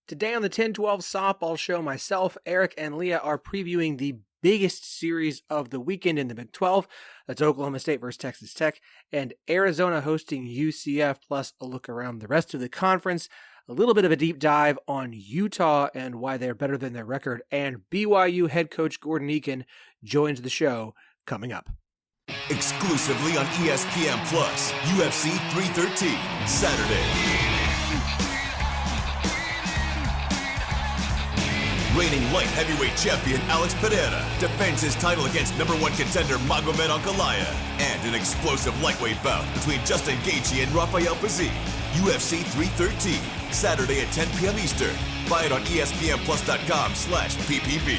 Today on the Ten12 Softball Show, myself, Eric, and Lea are previewing the biggest series of the weekend in the Big 12. That's Oklahoma State versus Texas Tech, and Arizona hosting UCF, plus a look around the rest of the conference, a little bit of a deep dive on Utah and why they're better than their record, and BYU head coach Gordon Eakin joins the show coming up. Exclusively on ESPN Plus, UFC 313, Saturday. Reigning light heavyweight champion Alex Pereira defends his title against number one contender Magomed Ankalaev, and an explosive lightweight bout between Justin Gaethje and Rafael Fiziev. UFC 313, Saturday at 10 p.m. Eastern. Buy it on ESPNplus.com/PPV.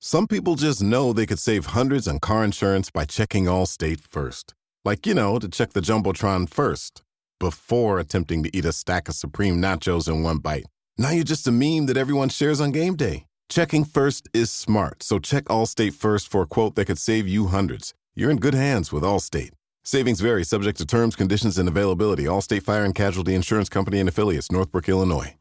Some people just know they could save hundreds on car insurance by checking Allstate first. Like, to check the Jumbotron first, before attempting to eat a stack of Supreme nachos in one bite. Now you're just a meme that everyone shares on game day. Checking first is smart, so check Allstate first for a quote that could save you hundreds. You're in good hands with Allstate. Savings vary, subject to terms, conditions, and availability. Allstate Fire and Casualty Insurance Company and Affiliates, Northbrook, Illinois.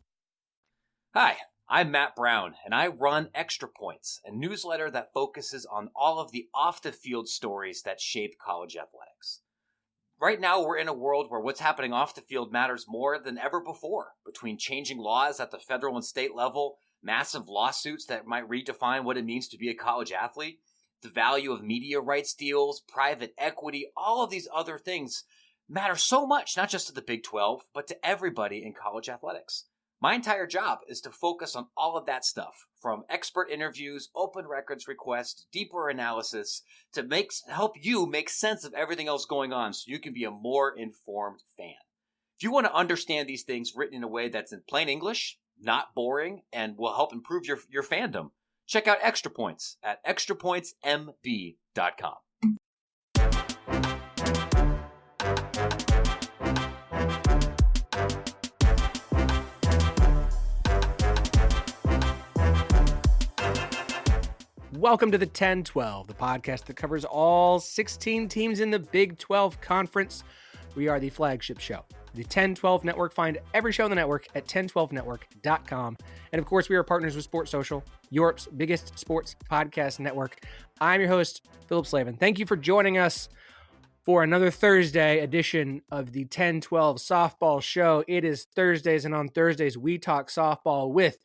Hi, I'm Matt Brown, and I run Extra Points, a newsletter that focuses on all of the off-the-field stories that shape college athletics. Right now, we're in a world where what's happening off the field matters more than ever before, between changing laws at the federal and state level, massive lawsuits that might redefine what it means to be a college athlete, the value of media rights deals, private equity, all of these other things matter so much, not just to the Big 12, but to everybody in college athletics. My entire job is to focus on all of that stuff, from expert interviews, open records requests, deeper analysis, to help you make sense of everything else going on so you can be a more informed fan. If you want to understand these things written in a way that's in plain English, not boring, and will help improve your fandom, check out Extra Points at extrapointsmb.com. Welcome to the 1012, the podcast that covers all 16 teams in the Big 12 Conference. We are the flagship show, the 1012 Network. Find every show on the network at 1012network.com. And of course, we are partners with Sports Social, Europe's biggest sports podcast network. I'm your host, Phillip Slavin. Thank you for joining us for another Thursday edition of the 1012 Softball Show. It is Thursdays, and on Thursdays, we talk softball with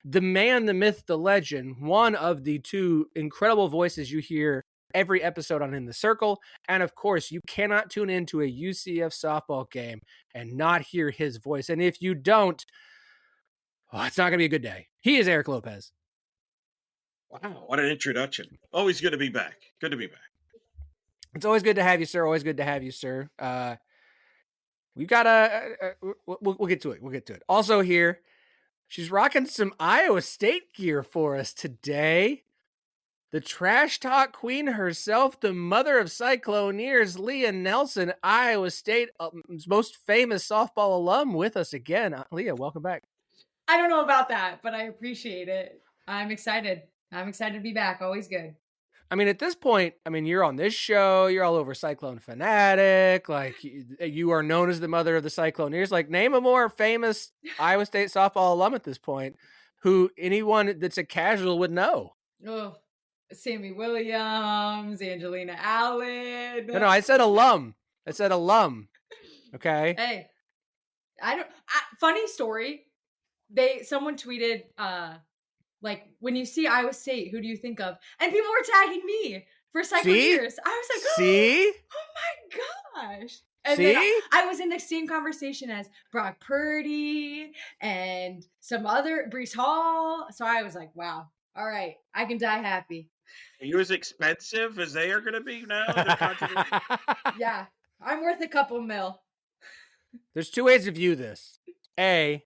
the man, the myth, the legend, one of the two incredible voices you hear every episode on In the Circle. And of course, you cannot tune into a UCF softball game and not hear his voice. And if you don't, it's not going to be a good day. He is Eric Lopez. Wow, what an introduction. Always good to be back. Good to be back. It's always good to have you, sir. Always good to have you, sir. We've got we'll get to it. We'll get to it. Also here, she's rocking some Iowa State gear for us today. The trash talk queen herself, the mother of Cycloneers, Lea Nelson, Iowa State's most famous softball alum, with us again. Lea, welcome back. I don't know about that, but I appreciate it. I'm excited. I'm excited to be back. Always good. I mean, at this point, you're on this show. You're all over Cyclone Fanatic. Like, you are known as the mother of the Cycloneers. Like, name a more famous Iowa State softball alum at this point who anyone that's a casual would know. Oh, Sammy Williams, Angelina Allen. No, I said alum. Okay. Hey, funny story. Someone tweeted, like, when you see Iowa State, who do you think of? And people were tagging me for Cycloneers. I was like, see? Oh my gosh. And see? then I was in the same conversation as Brock Purdy and some other Brees Hall. So I was like, wow, all right, I can die happy. Are you as expensive as they are going to be now? Yeah, I'm worth a couple mil. There's two ways to view this. A,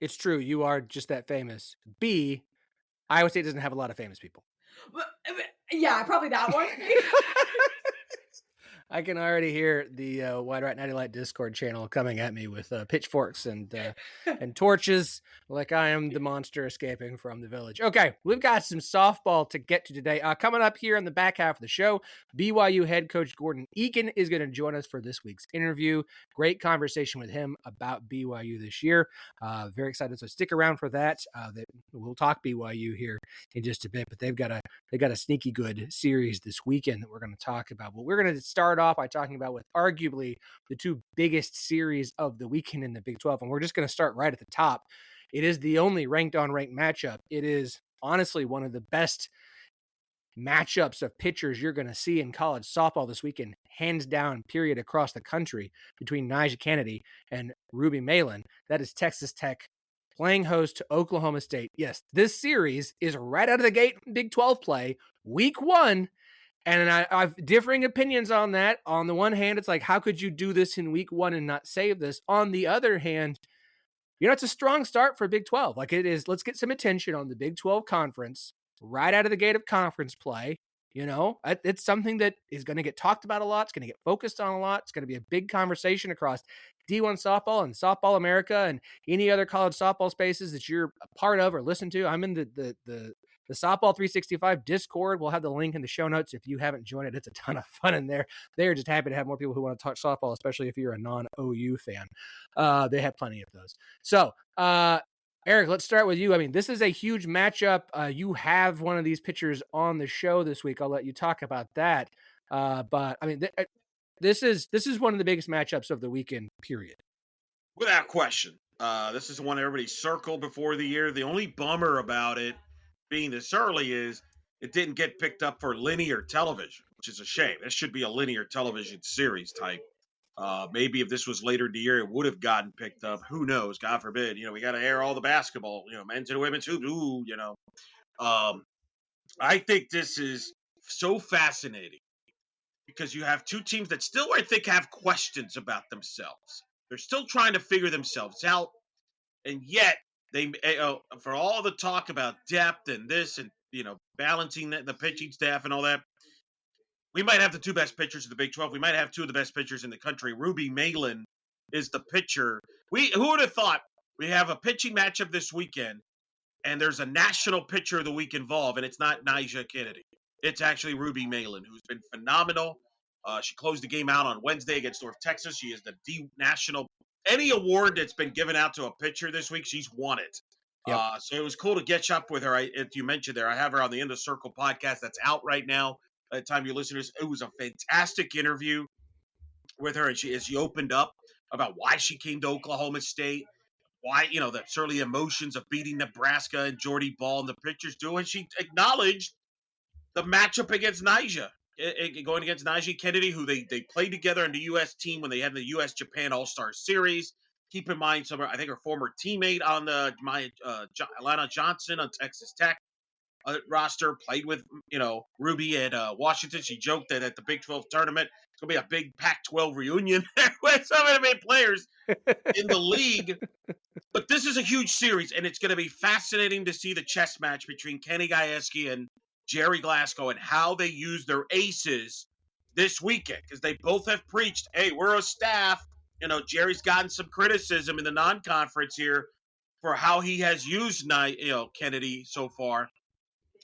it's true, you are just that famous. B, Iowa State doesn't have a lot of famous people. Yeah, probably that one. I can already hear the Wide Right 90 Light Discord channel coming at me with pitchforks and torches, like I am the monster escaping from the village. Okay, we've got some softball to get to today. Coming up here in the back half of the show, BYU head coach Gordon Eakin is going to join us for this week's interview. Great conversation with him about BYU this year. Very excited, so stick around for that. We'll talk BYU here in just a bit, but they've got a sneaky good series this weekend that we're going to talk about. But we're going to start off by talking about with arguably the two biggest series of the weekend in the Big 12. And we're just going to start right at the top. It is the only ranked on ranked matchup. It is honestly one of the best matchups of pitchers you're going to see in college softball this weekend, hands down, period, across the country, between Nyjah Kennedy and Ruby Malin. That is Texas Tech playing host to Oklahoma State. Yes, this series is right out of the gate Big 12 play, week 1. And I've differing opinions on that. On the one hand, it's like, how could you do this in week 1 and not save this? On the other hand, it's a strong start for Big 12. Like it is, let's get some attention on the Big 12 conference right out of the gate of conference play. It's something that is going to get talked about a lot. It's going to get focused on a lot. It's going to be a big conversation across D1 softball and Softball America and any other college softball spaces that you're a part of or listen to. I'm in the Softball 365 Discord. We'll have the link in the show notes if you haven't joined it. It's a ton of fun in there. They're just happy to have more people who want to talk softball, especially if you're a non-OU fan. They have plenty of those. So, Eric, let's start with you. I mean, this is a huge matchup. You have one of these pitchers on the show this week. I'll let you talk about that. But I mean, this is one of the biggest matchups of the weekend, period. Without question. This is the one everybody circled before the year. The only bummer about it being this early is it didn't get picked up for linear television, which is a shame. This should be a linear television series type. Maybe if this was later in the year, it would have gotten picked up. Who knows? God forbid. We got to air all the basketball, men's and women's hoops. I think this is so fascinating because you have two teams that still, I think, have questions about themselves. They're still trying to figure themselves out. And yet, they for all the talk about depth and this and, balancing the pitching staff and all that, we might have the two best pitchers in the Big 12. We might have two of the best pitchers in the country. Ruby Malin is the pitcher. Who would have thought we have a pitching matchup this weekend and there's a national pitcher of the week involved, and it's not Nyjah Kennedy. It's actually Ruby Malin, who's been phenomenal. She closed the game out on Wednesday against North Texas. She is the national. Any award that's been given out to a pitcher this week, she's won it. Yep. So it was cool to catch up with her. As you mentioned there, I have her on the In the Circle podcast that's out right now. By the time you listeners, it was a fantastic interview with her, and she opened up about why she came to Oklahoma State, why that certainly emotions of beating Nebraska and Jordy Ball and the pitchers do, and she acknowledged the matchup against Nyjah, going against Nyjah Kennedy, who they played together in the U.S. team when they had the U.S. Japan All-Star Series. Keep in mind, I think her former teammate on the Alana Johnson on Texas Tech roster played with Ruby at Washington. She joked that at the Big 12 tournament it's gonna be a big Pac-12 reunion with some of the main players in the league. But this is a huge series, and it's going to be fascinating to see the chess match between Kenny Gajewski and Jerry Glasgow and how they use their aces this weekend, because they both have preached, hey, we're a staff. Jerry's gotten some criticism in the non-conference here for how he has used Kennedy so far.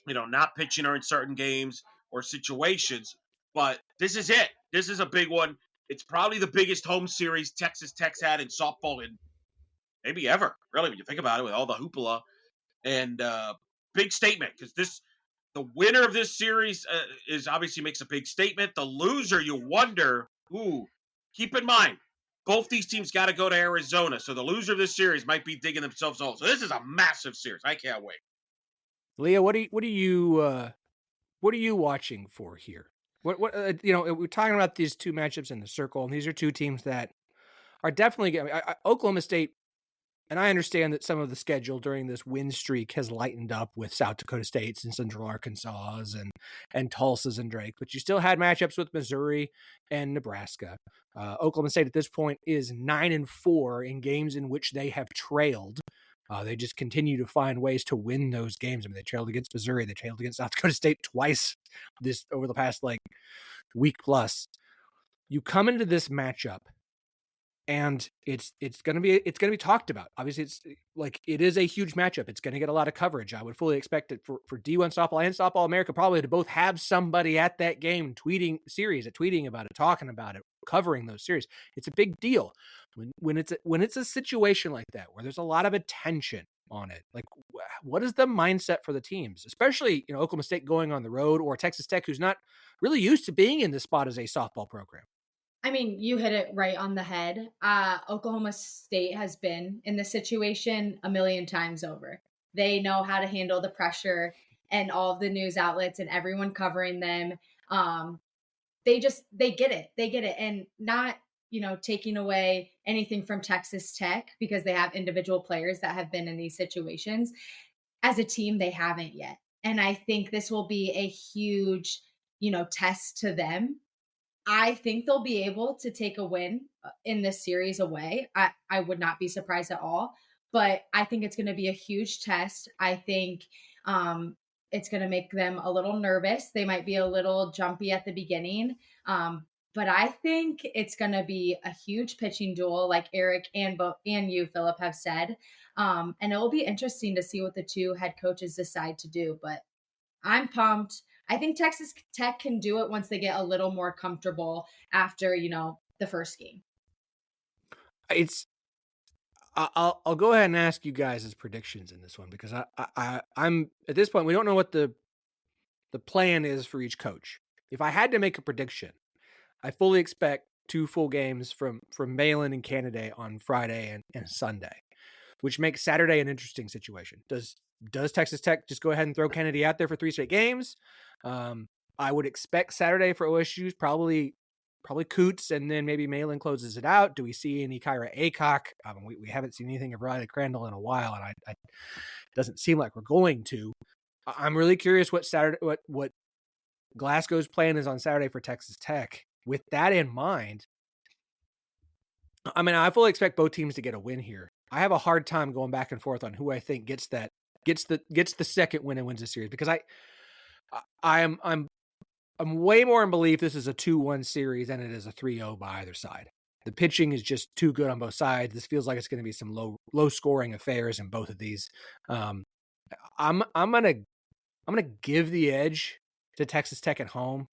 Not pitching her in certain games or situations. But this is it. This is a big one. It's probably the biggest home series Texas Tech's had in softball in maybe ever, really, when you think about it, with all the hoopla. And big statement, because the winner of this series is obviously makes a big statement. The loser, you wonder, keep in mind, both these teams got to go to Arizona. So the loser of this series might be digging themselves all. So this is a massive series. I can't wait. Leah, what are you watching for here? What we're talking about these two matchups in the circle, and these are two teams that are definitely Oklahoma State. And I understand that some of the schedule during this win streak has lightened up with South Dakota States and Central Arkansas and Tulsa's and Drake, but you still had matchups with Missouri and Nebraska. Oklahoma State at this point is 9-4 in games in which they have trailed. They just continue to find ways to win those games. I mean, they trailed against Missouri. They trailed against South Dakota State twice over the past week plus. you come into this matchup and it's going to be talked about. Obviously, it's like it is a huge matchup. It's going to get a lot of coverage. I would fully expect it for D1 softball and Softball America probably to both have somebody at that game tweeting about it, talking about it, covering those series. It's a big deal when it's a situation like that where there's a lot of attention on it. Like, what is the mindset for the teams, especially Oklahoma State going on the road, or Texas Tech, who's not really used to being in this spot as a softball program? I mean, you hit it right on the head. Oklahoma State has been in this situation a million times over. They know how to handle the pressure and all of the news outlets and everyone covering them. They get it. They get it. And not, taking away anything from Texas Tech, because they have individual players that have been in these situations. As a team, they haven't yet. And I think this will be a huge, test to them. I think they'll be able to take a win in this series away. I would not be surprised at all, but I think it's going to be a huge test. I think it's going to make them a little nervous. They might be a little jumpy at the beginning, but I think it's going to be a huge pitching duel, like Eric and you, Phillip, have said. And it will be interesting to see what the two head coaches decide to do, but I'm pumped. I think Texas Tech can do it once they get a little more comfortable after, the first game. I'll go ahead and ask you guys as predictions in this one, because I'm at this point, we don't know what the plan is for each coach. If I had to make a prediction, I fully expect 2 full games from Malin and Canada on Friday and Sunday, which makes Saturday an interesting situation. Does Texas Tech just go ahead and throw Kennedy out there for 3 straight games? I would expect Saturday for OSU's probably Coots, and then maybe Malin closes it out. Do we see any Kyra Aycock? We haven't seen anything of Riley Crandall in a while, and it doesn't seem like we're going to. I'm really curious what Glasgow's plan is on Saturday for Texas Tech. With that in mind, I fully expect both teams to get a win here. I have a hard time going back and forth on who I think gets the second win and wins the series, because I'm way more in belief this is a 2-1 series than it is a 3-0 by either side. The pitching is just too good on both sides. This feels like it's going to be some low scoring affairs in both of these. I'm gonna give the edge to Texas Tech at home.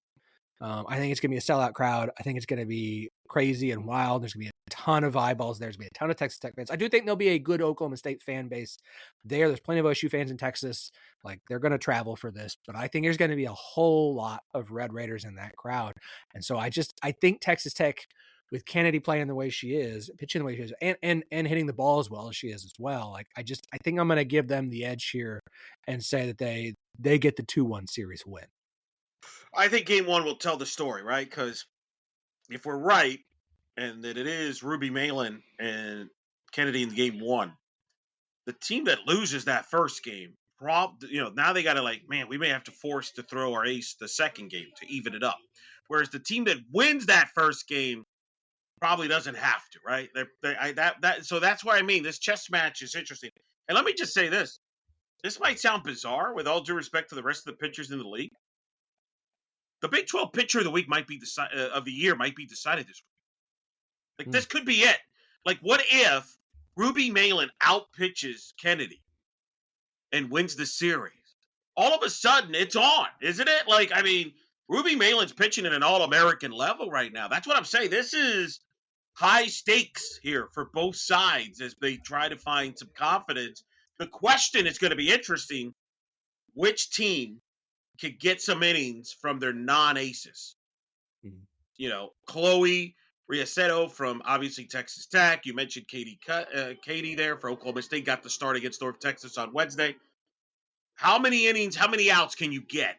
I think it's going to be a sellout crowd. I think it's going to be crazy and wild. There's going to be a ton of eyeballs there. There's going to be a ton of Texas Tech fans. I do think there'll be a good Oklahoma State fan base there. There's plenty of OSU fans in Texas. Like, they're going to travel for this, but I think there's going to be a whole lot of Red Raiders in that crowd. And so I think Texas Tech, with Kennedy playing the way she is, pitching the way she is, and hitting the ball as well as she is as well. Like, I think I'm going to give them the edge here and say that they get the 2-1 series win. I think game 1 will tell the story, right? Because if we're right, and that it is Ruby Malin and Kennedy in game 1, the team that loses that first game, now they got to we may have to force to throw our ace the second game to even it up. Whereas the team that wins that first game probably doesn't have to, right? So that's why this chess match is interesting. And let me just say this. This might sound bizarre, with all due respect to the rest of the pitchers in the league. The Big 12 pitcher of the week might be of the year might be decided this week. This could be it. Like, what if Ruby Malin outpitches Kennedy and wins the series? All of a sudden, it's on, isn't it? Ruby Malin's pitching at an All-American level right now. That's what I'm saying. This is high stakes here for both sides as they try to find some confidence. The question is going to be interesting: which team could get some innings from their non-aces? Chloe Riaceto from, obviously, Texas Tech. You mentioned Katie there for Oklahoma State, got the start against North Texas on Wednesday. How many innings, how many outs can you get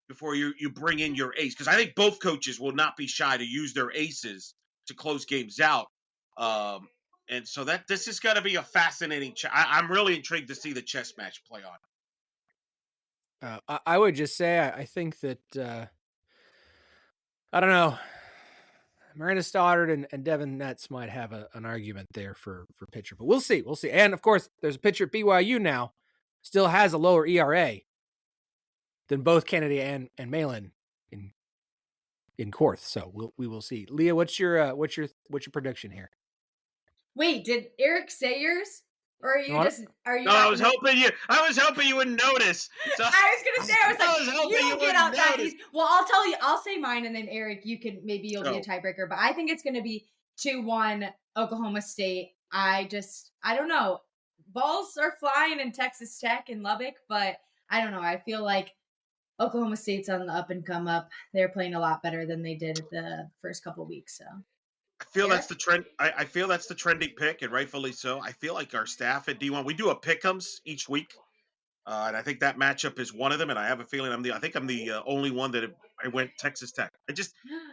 before you bring in your ace? Because I think both coaches will not be shy to use their aces to close games out. And so this is going to be a fascinating I'm really intrigued to see the chess match play on. I would just say I think that I don't know, Miranda Stoddard and Devin Netz might have an argument there for pitcher, but we'll see. And of course, there's a pitcher at BYU now, still has a lower ERA than both Kennedy and Malin in Korth. So we will see. Lea, what's your prediction here? Wait, did Eric say yours? Or are you What? just No, I was hoping you wouldn't notice. So, I was gonna say, I was like, hoping you don't get wouldn't out that notice. easy. Well, I'll say mine, and then Eric, you'll be a tiebreaker. But I think it's gonna be 2-1 Oklahoma State. I don't know. Balls are flying in Texas Tech and Lubbock, but I don't know. I feel like Oklahoma State's on the up and come up. They're playing a lot better than they did the first couple weeks. So I feel that's the trend. I feel that's the trending pick, and rightfully so. I feel like our staff at D1, we do a pick'ems each week, and I think that matchup is one of them. And I have a feeling I'm the only one that I went Texas Tech.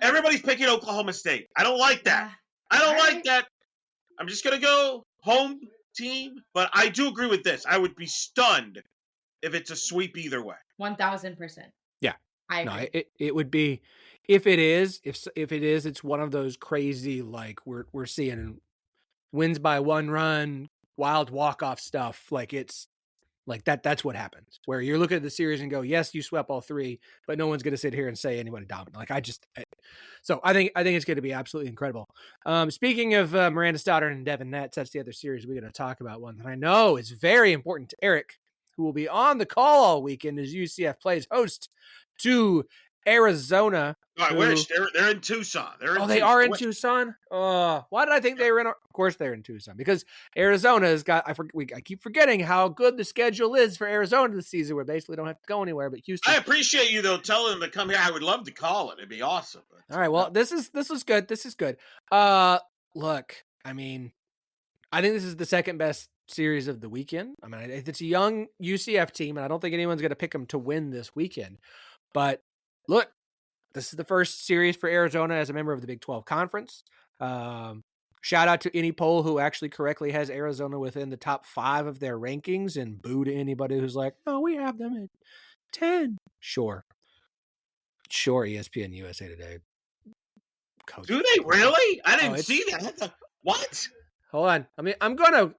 Everybody's picking Oklahoma State. I don't like that. I don't like that. I'm just gonna go home team, but I do agree with this. I would be stunned if it's a sweep either way. 1000%. Yeah, I agree. No, it would be. If it is, it's one of those crazy, like we're seeing wins by 1 run, wild walk-off stuff. Like it's like that's what happens. Where you're looking at the series and go, yes, you swept all 3, but no one's going to sit here and say anybody dominant. Like so I think it's going to be absolutely incredible. Speaking of Miranda Stoddard and Devin Netz, that's the other series we're going to talk about. One that I know is very important to Eric, who will be on the call all weekend as UCF plays host to Arizona. I wish they're in Tucson. They are in Tucson. Why did I think they were in? Of course, they're in Tucson because Arizona has got. I keep forgetting how good the schedule is for Arizona this season. Where basically don't have to go anywhere. But Houston. I appreciate you though telling them to come here. I would love to call it. It'd be awesome. All right. Well, this is good. This is good. Look, I mean, I think this is the second best series of the weekend. I mean, it's a young UCF team, and I don't think anyone's going to pick them to win this weekend. But look. This is the first series for Arizona as a member of the Big 12 Conference. Shout out to any poll who actually correctly has Arizona within the top 5 of their rankings, and boo to anybody who's like, "Oh, we have them at 10." Sure, ESPN USA Today. Coach. Do they really? I didn't see that. What? Hold on. I mean,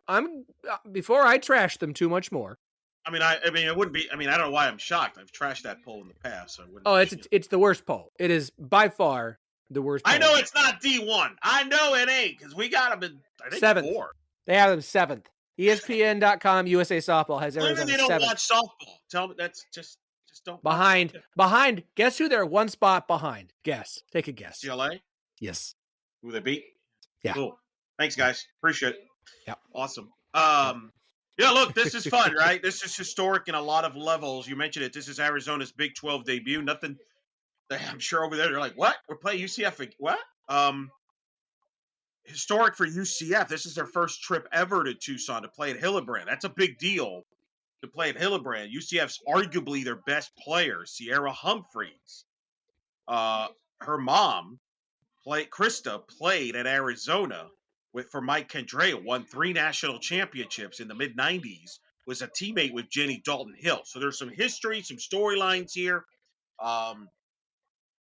I'm before I trash them too much more. I mean, it wouldn't be. I mean, I don't know why I'm shocked. I've trashed that poll in the past. So it's the worst poll. It is by far the worst poll. I know it's not D1. I know it ain't because we got them in, I think, 7th. 4. They have them 7th. ESPN.com USA Softball has Arizona 7th. They don't watch softball. Tell me that's just don't. Behind. Guess who they're one spot behind? Guess. Take a guess. UCLA? Yes. Who they beat? Yeah. Cool. Thanks, guys. Appreciate it. Yeah. Awesome. Yeah, look, this is fun, right? This is historic in a lot of levels. You mentioned it. This is Arizona's Big 12 debut. Nothing, I'm sure over there they're like, what? We're playing UCF? What? Historic for UCF. This is their first trip ever to Tucson to play at Hillebrand. That's a big deal to play at Hillebrand. UCF's arguably their best player, Sierra Humphreys. Her mom, Krista, played at Arizona for Mike Kendrea, won 3 national championships in the mid-90s, was a teammate with Jenny Dalton-Hill. So there's some history, some storylines here.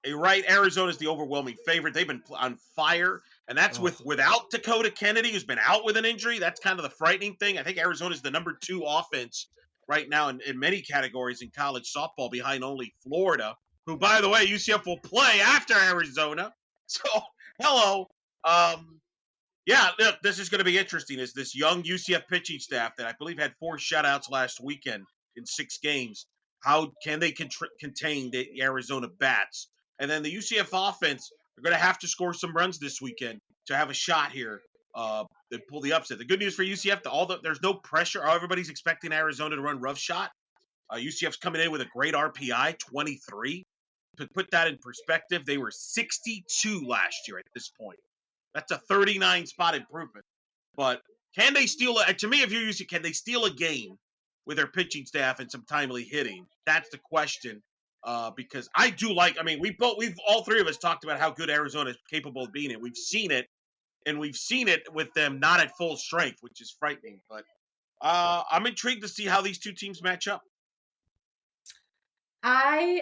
You're right, Arizona's the overwhelming favorite. They've been on fire, and that's without Dakota Kennedy, who's been out with an injury. That's kind of the frightening thing. I think Arizona's the number 2 offense right now in many categories in college softball, behind only Florida, who, by the way, UCF will play after Arizona. So, hello. Yeah, look, this is going to be interesting. Is this young UCF pitching staff that I believe had 4 shutouts last weekend in 6 games? How can they contain the Arizona bats? And then the UCF offense are going to have to score some runs this weekend to have a shot here to pull the upset. The good news for UCF, there's no pressure. Everybody's expecting Arizona to run rough shot. UCF's coming in with a great RPI, 23. To put that in perspective, they were 62 last year at this point. That's a 39-spot improvement. But can they steal to me, if you're UCF, can they steal a game with their pitching staff and some timely hitting? That's the question. Because I do we've all 3 of us talked about how good Arizona is capable of being it. We've seen it, and we've seen it with them not at full strength, which is frightening. But I'm intrigued to see how these 2 teams match up. I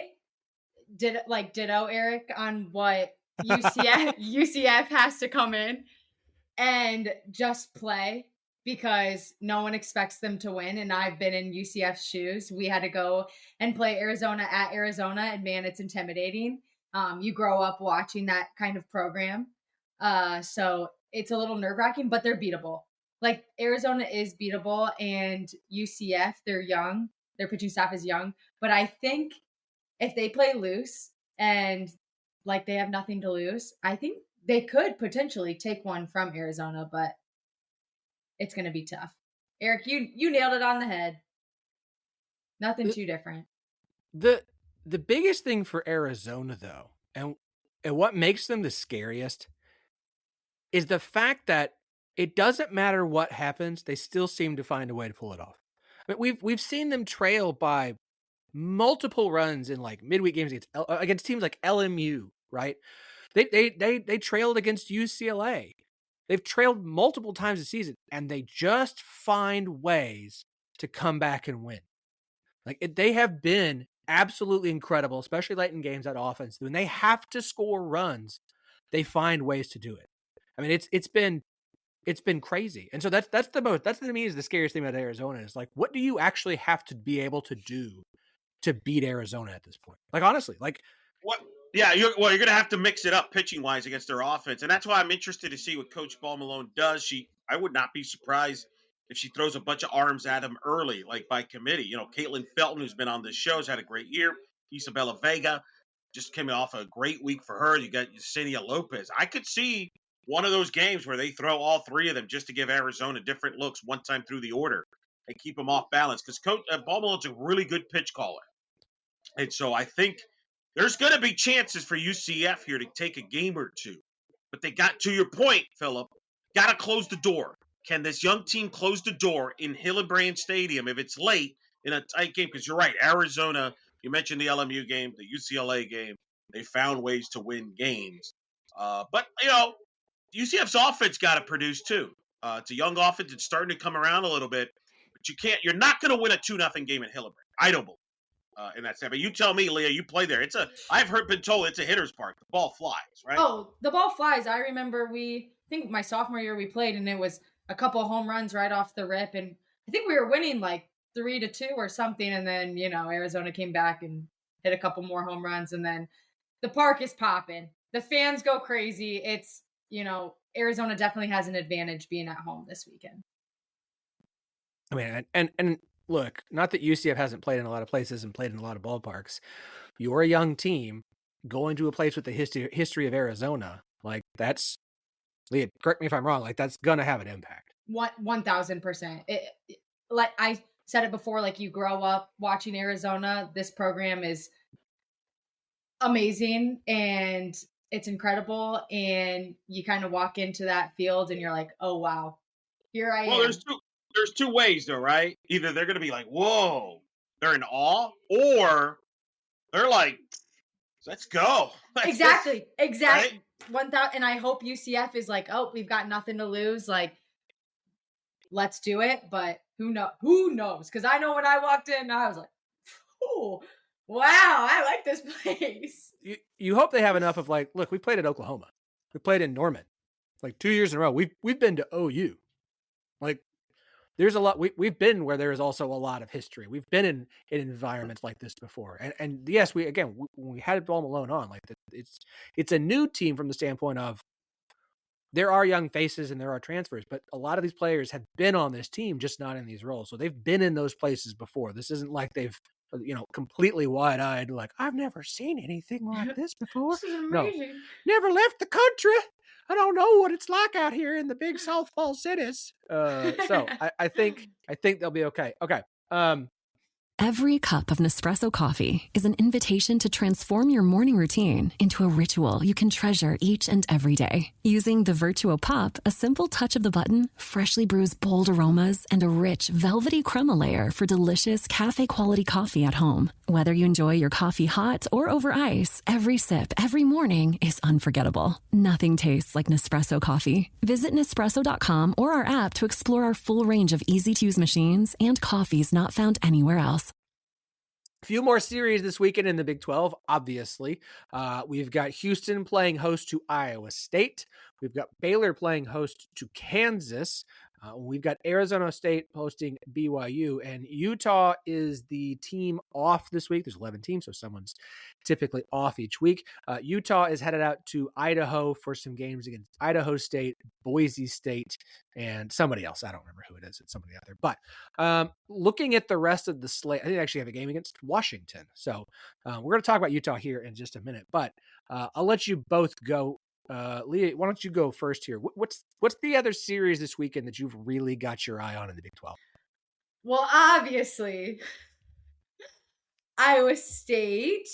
did ditto Eric on what UCF has to come in and just play, because no one expects them to win. And I've been in UCF's shoes. We had to go and play Arizona at Arizona, and man, it's intimidating. You grow up watching that kind of program. So it's a little nerve-wracking, but they're beatable. Like Arizona is beatable, and UCF, they're young. Their pitching staff is young. But I think if they play loose and like they have nothing to lose, I think they could potentially take one from Arizona, but it's going to be tough. Eric, you nailed it on the head. Nothing too different. The biggest thing for Arizona, though, and what makes them the scariest is the fact that it doesn't matter what happens, they still seem to find a way to pull it off. I mean, we've seen them trail by multiple runs in like midweek games against teams like LMU, right? They trailed against UCLA. They've trailed multiple times this season, and they just find ways to come back and win. They have been absolutely incredible, especially late in games, that offense. When they have to score runs, they find ways to do it. I mean, it's been crazy. And so that's to me is the scariest thing about Arizona is like, what do you actually have to be able to do to beat Arizona at this point? Like, honestly, like what? Yeah, you're going to have to mix it up pitching wise against their offense. And that's why I'm interested to see what Coach Ball Malone does. I would not be surprised if she throws a bunch of arms at him early, like by committee. You know, Caitlin Felton, who's been on this show, has had a great year. Isabella Vega just came off a great week for her. You got Yesenia Lopez. I could see one of those games where they throw all three of them just to give Arizona different looks one time through the order and keep them off balance. Because Coach Ball Malone's a really good pitch caller. And so I think there's going to be chances for UCF here to take a game or two. But they got, to your point, Phillip, got to close the door. Can this young team close the door in Hillenbrand Stadium if it's late in a tight game? Because you're right, Arizona, you mentioned the LMU game, the UCLA game. They found ways to win games. But, you know, UCF's offense got to produce too. It's a young offense. It's starting to come around a little bit. But you're not going to win a 2-0 game in Hillenbrand. I don't believe. In that set, but you tell me, Lea, you play there. I've been told it's a hitter's park. The ball flies, right? Oh, the ball flies. I remember I think my sophomore year we played, and it was a couple of home runs right off the rip, and I think we were winning like 3-2 or something, and then Arizona came back and hit a couple more home runs, and then the park is popping. The fans go crazy. It's Arizona definitely has an advantage being at home this weekend. I mean, and look, not that UCF hasn't played in a lot of places and played in a lot of ballparks. You're a young team going to a place with the history of Arizona. Like, that's, Lea, correct me if I'm wrong, like that's going to have an impact. 1,000%. Like I said it before, like you grow up watching Arizona. This program is amazing and it's incredible. And you kind of walk into that field and you're like, oh, wow, here I am. Well, there's two ways though, right? Either they're going to be like, whoa, they're in awe, or they're like, let's go. Exactly. Right? 1,000. And I hope UCF is like, oh, we've got nothing to lose. Like, let's do it. But who knows? Because I know when I walked in, I was like, oh, wow, I like this place. You hope they have enough of like, look, we played at Oklahoma. We played in Norman. Like 2 years in a row. We've been to OU. Like, there's a lot. We've been where there is also a lot of history. We've been in environments like this before. And yes, when we had Ball Malone on, like it's a new team from the standpoint of there are young faces and there are transfers, but a lot of these players have been on this team, just not in these roles. So they've been in those places before. This isn't like they've completely wide-eyed, like, I've never seen anything like this before. This is amazing. No, never left the country. I don't know what it's like out here in the big softball cities. So I think they'll be okay. Okay. Every cup of Nespresso coffee is an invitation to transform your morning routine into a ritual you can treasure each and every day. Using the Virtuo Pup, a simple touch of the button freshly brews bold aromas and a rich, velvety crema layer for delicious cafe-quality coffee at home. Whether you enjoy your coffee hot or over ice, every sip, every morning is unforgettable. Nothing tastes like Nespresso coffee. Visit Nespresso.com or our app to explore our full range of easy-to-use machines and coffees not found anywhere else. A few more series this weekend in the Big 12, obviously. We've got Houston playing host to Iowa State. We've got Baylor playing host to Kansas. We've got Arizona State hosting BYU, and Utah is the team off this week. There's 11 teams, so someone's typically off each week. Utah is headed out to Idaho for some games against Idaho State, Boise State, and somebody else. I don't remember who it is. It's somebody out there. But looking at the rest of the slate, I think they actually have a game against Washington. So we're going to talk about Utah here in just a minute, but I'll let you both go. Lea, why don't you go first here? What's the other series this weekend that you've really got your eye on in the Big 12? Well, obviously, Iowa State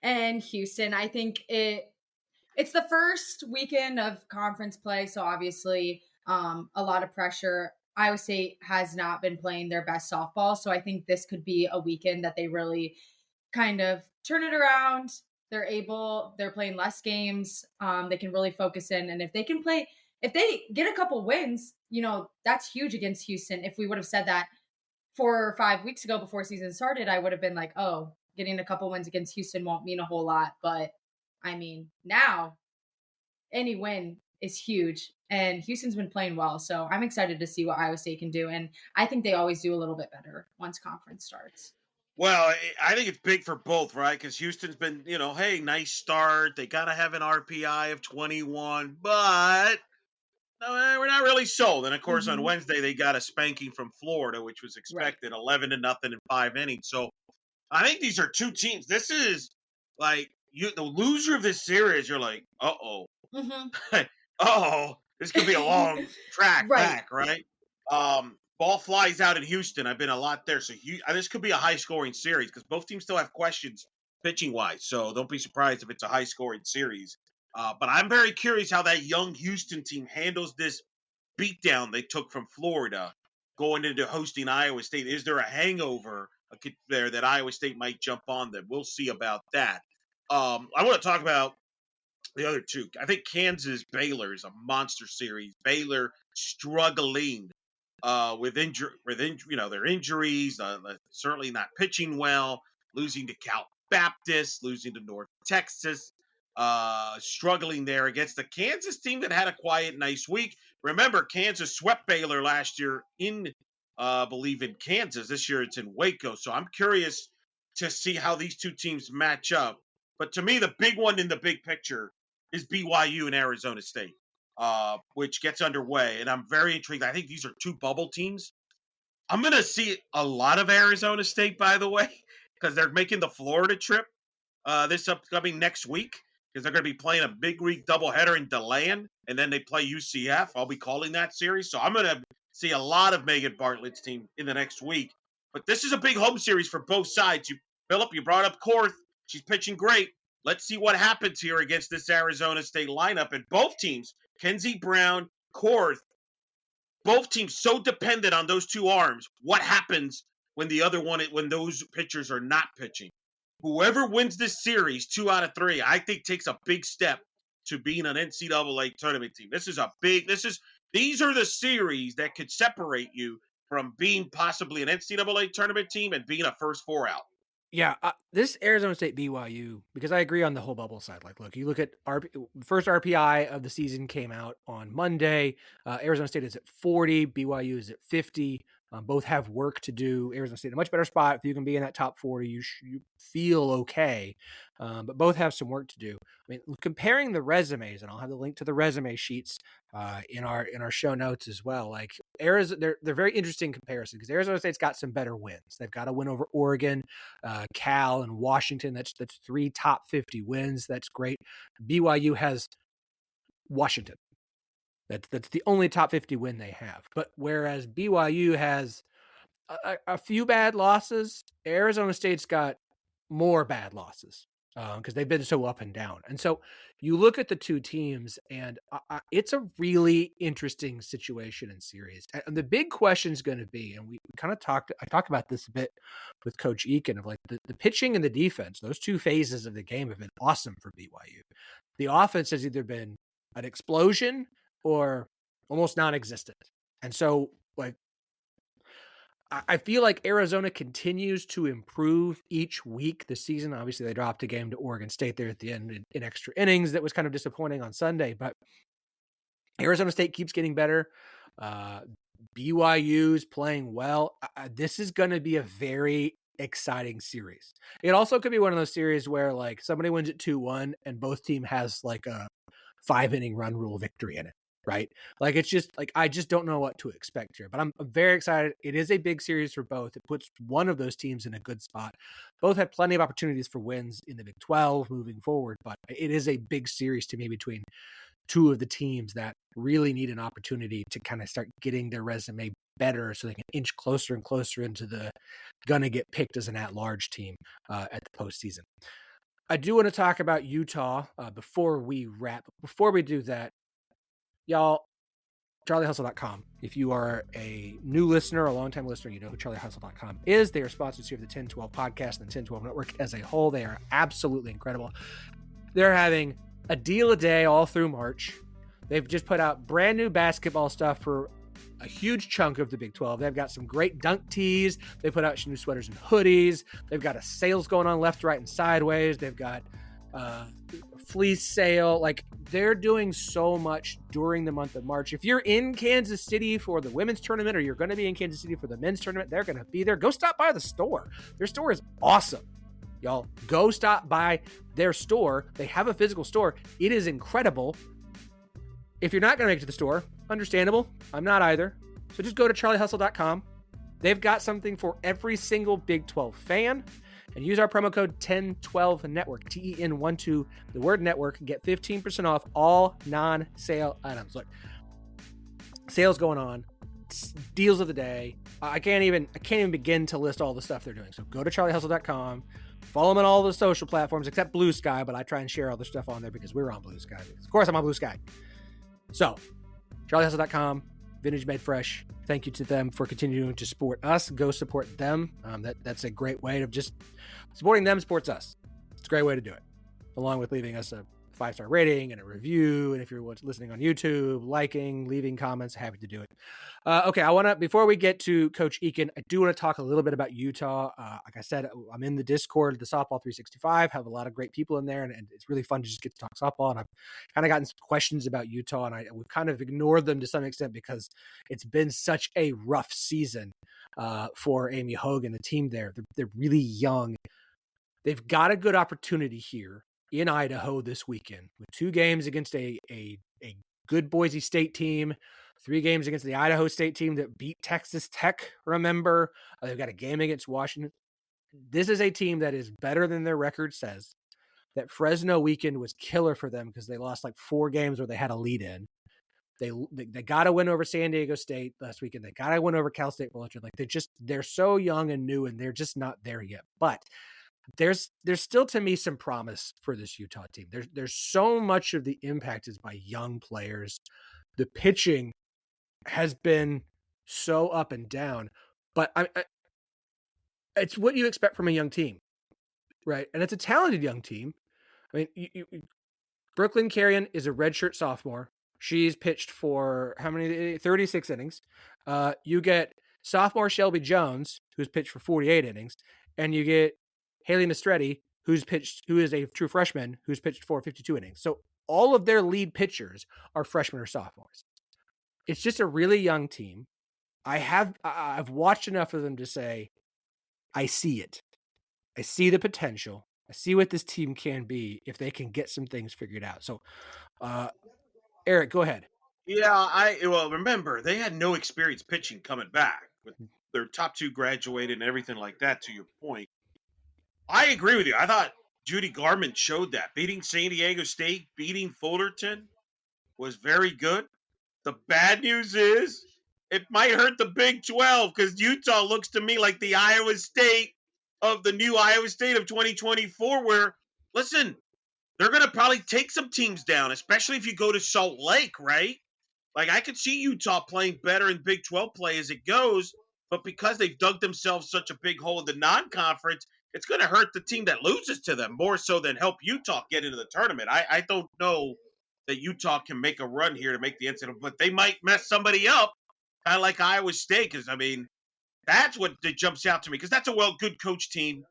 and Houston. I think it's the first weekend of conference play, so obviously a lot of pressure. Iowa State has not been playing their best softball, so I think this could be a weekend that they really kind of turn it around. They're playing less games. They can really focus in. And if they get a couple wins, that's huge against Houston. If we would have said that 4 or 5 weeks ago before season started, I would have been like, oh, getting a couple wins against Houston won't mean a whole lot. But I mean, now any win is huge, and Houston's been playing well. So I'm excited to see what Iowa State can do. And I think they always do a little bit better once conference starts. Well, I think it's big for both, right? Because Houston's been, hey, nice start. They got to have an RPI of 21, but we're not really sold. And, of course, on Wednesday, they got a spanking from Florida, which was expected, 11-0 in 5 innings. So I think these are two teams. This is like the loser of this series, you're like, uh-oh. Uh-oh. This could be a long track back, right? Ball flies out in Houston. I've been a lot there. So this could be a high-scoring series because both teams still have questions pitching-wise. So don't be surprised if it's a high-scoring series. But I'm very curious how that young Houston team handles this beatdown they took from Florida going into hosting Iowa State. Is there a hangover there that Iowa State might jump on them? We'll see about that. I want to talk about the other two. I think Kansas-Baylor is a monster series. Baylor struggling with their injuries, certainly not pitching well, losing to Cal Baptist, losing to North Texas, struggling there against the Kansas team that had a quiet, nice week. Remember, Kansas swept Baylor last year I believe in Kansas. This year it's in Waco. So I'm curious to see how these two teams match up. But to me, the big one in the big picture is BYU and Arizona State. Which gets underway, and I'm very intrigued. I think these are two bubble teams. I'm going to see a lot of Arizona State, by the way, because they're making the Florida trip this upcoming next week because they're going to be playing a big week doubleheader in DeLand, and then they play UCF. I'll be calling that series. So I'm going to see a lot of Megan Bartlett's team in the next week. But this is a big home series for both sides. Phillip, you brought up Korth. She's pitching great. Let's see what happens here against this Arizona State lineup. And both teams, Kenzie Brown, Korth, both teams so dependent on those two arms. What happens when those pitchers are not pitching? Whoever wins this series, 2 out of 3, I think takes a big step to being an NCAA tournament team. These are the series that could separate you from being possibly an NCAA tournament team and being a first 4 out. Yeah, this Arizona State BYU, because I agree on the whole bubble side. Like, look, you look at first RPI of the season came out on Monday. Arizona State is at 40. BYU is at 50. Both have work to do. Arizona State in a much better spot. If you can be in that top 40, you feel okay. But both have some work to do. I mean, comparing the resumes, and I'll have the link to the resume sheets in our show notes as well. Like Arizona, they're very interesting comparison because Arizona State's got some better wins. They've got a win over Oregon, Cal, and Washington. That's 3 top 50 wins. That's great. BYU has Washington. That's the only top 50 win they have. But whereas BYU has a few bad losses, Arizona State's got more bad losses because they've been so up and down. And so you look at the two teams, and it's a really interesting situation and series. And the big question is going to be, and I talked about this a bit with Coach Eakin, of like the pitching and the defense. Those two phases of the game have been awesome for BYU. The offense has either been an explosion or almost non-existent. And so, like, I feel like Arizona continues to improve each week this season. Obviously, they dropped a game to Oregon State there at the end in extra innings. That was kind of disappointing on Sunday, but Arizona State keeps getting better. BYU's playing well. This is going to be a very exciting series. It also could be one of those series where like somebody wins it 2-1 and both team has like a 5-inning run rule victory in it, right? Like it's just like I just don't know what to expect here, but I'm very excited. It is a big series for both. It puts one of those teams in a good spot. Both had plenty of opportunities for wins in the Big 12 moving forward, but it is a big series to me between two of the teams that really need an opportunity to kind of start getting their resume better so they can inch closer and closer into the gonna get picked as an at-large team at the postseason. I do want to talk about Utah before we wrap. Before we do that, y'all, charliehustle.com. If you are a new listener or a longtime listener, you know who charliehustle.com is. They are sponsors here of the 1012 podcast and the 1012 network as a whole. They are absolutely incredible. They're having a deal a day all through March. They've just put out brand new basketball stuff for a huge chunk of the Big 12. They've got some great dunk tees. They put out some new sweaters and hoodies. They've got a sales going on left, right, and sideways. They've got fleece sale. Like they're doing so much during the month of March. If you're in Kansas City for the women's tournament or you're going to be in Kansas City for the men's tournament, they're going to be there. Go stop by the store. Their store is awesome. Y'all, go stop by their store. They have a physical store. It is incredible. If you're not going to make it to the store, understandable. I'm not either. So just go to charliehustle.com. They've got something for every single Big 12 fan. And use our promo code 1012network, TEN12, the word network, and get 15% off all non-sale items. Look, sales going on, deals of the day. I can't even begin to list all the stuff they're doing. So go to charliehustle.com. Follow them on all the social platforms except Blue Sky, but I try and share all the stuff on there because we're on Blue Sky. Of course, I'm on Blue Sky. So, charliehustle.com, Vintage Made Fresh. Thank you to them for continuing to support us. Go support them. That's a great way of just supporting them supports us. It's a great way to do it, along with leaving us a 5-star rating and a review. And if you're listening on YouTube, liking, leaving comments, happy to do it. Okay, before we get to Coach Eakin, I do want to talk a little bit about Utah. Like I said, I'm in the Discord, the Softball 365, have a lot of great people in there, and it's really fun to just get to talk softball. And I've kind of gotten some questions about Utah, and we've kind of ignored them to some extent because it's been such a rough season for Amy Hogan, the team there. They're really young. They've got a good opportunity here in Idaho this weekend with 2 games against a good Boise State team, 3 games against the Idaho State team that beat Texas Tech, remember? They've got a game against Washington. This is a team that is better than their record says. That Fresno weekend was killer for them because they lost like 4 games where they had a lead in. They got to win over San Diego State last weekend. They got to win over Cal State Fullerton. Like they're so young and new and they're just not there yet. But there's still to me some promise for this Utah team. There's so much of the impact is by young players. The pitching has been so up and down, but it's what you expect from a young team, right? And it's a talented young team. I mean, Brooklyn Carrion is a redshirt sophomore. She's pitched for how many? 36 innings. You get sophomore Shelby Jones, who's pitched for 48 innings, and you get Haley Nastretti, who is a true freshman, who's pitched for 52 innings. So all of their lead pitchers are freshmen or sophomores. It's just a really young team. I've watched enough of them to say, I see it. I see the potential. I see what this team can be if they can get some things figured out. So, Eric, go ahead. Yeah, remember, they had no experience pitching coming back. With their top 2 graduated and everything like that, to your point. I agree with you. I thought Judy Garman showed that. Beating San Diego State, beating Fullerton was very good. The bad news is it might hurt the Big 12 because Utah looks to me like the Iowa State of the new Iowa State of 2024 where, listen, they're going to probably take some teams down, especially if you go to Salt Lake, right? Like I could see Utah playing better in Big 12 play as it goes, but because they've dug themselves such a big hole in the non-conference, it's going to hurt the team that loses to them more so than help Utah get into the tournament. I don't know that Utah can make a run here to make the incident, but they might mess somebody up, kind of like Iowa State, because, I mean, that's what jumps out to me, because that's a good coach team,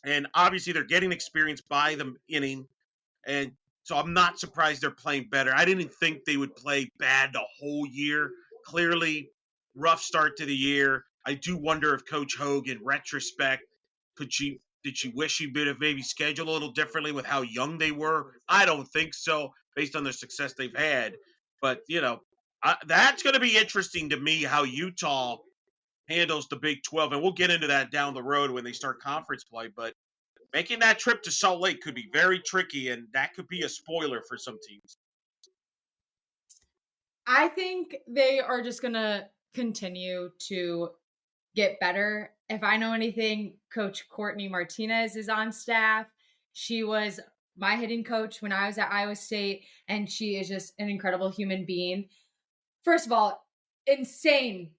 and obviously they're getting experience by the inning, and so I'm not surprised they're playing better. I didn't think they would play bad the whole year. Clearly, rough start to the year. I do wonder if Coach Hogue, in retrospect, did she wish she would have maybe scheduled a little differently with how young they were? I don't think so, based on the success they've had. But, that's going to be interesting to me how Utah handles the Big 12. And we'll get into that down the road when they start conference play. But making that trip to Salt Lake could be very tricky, and that could be a spoiler for some teams. I think they are just going to continue to get better. If I know anything, Coach Courtney Martinez is on staff. She was my hitting coach when I was at Iowa State, and she is just an incredible human being. First of all, insane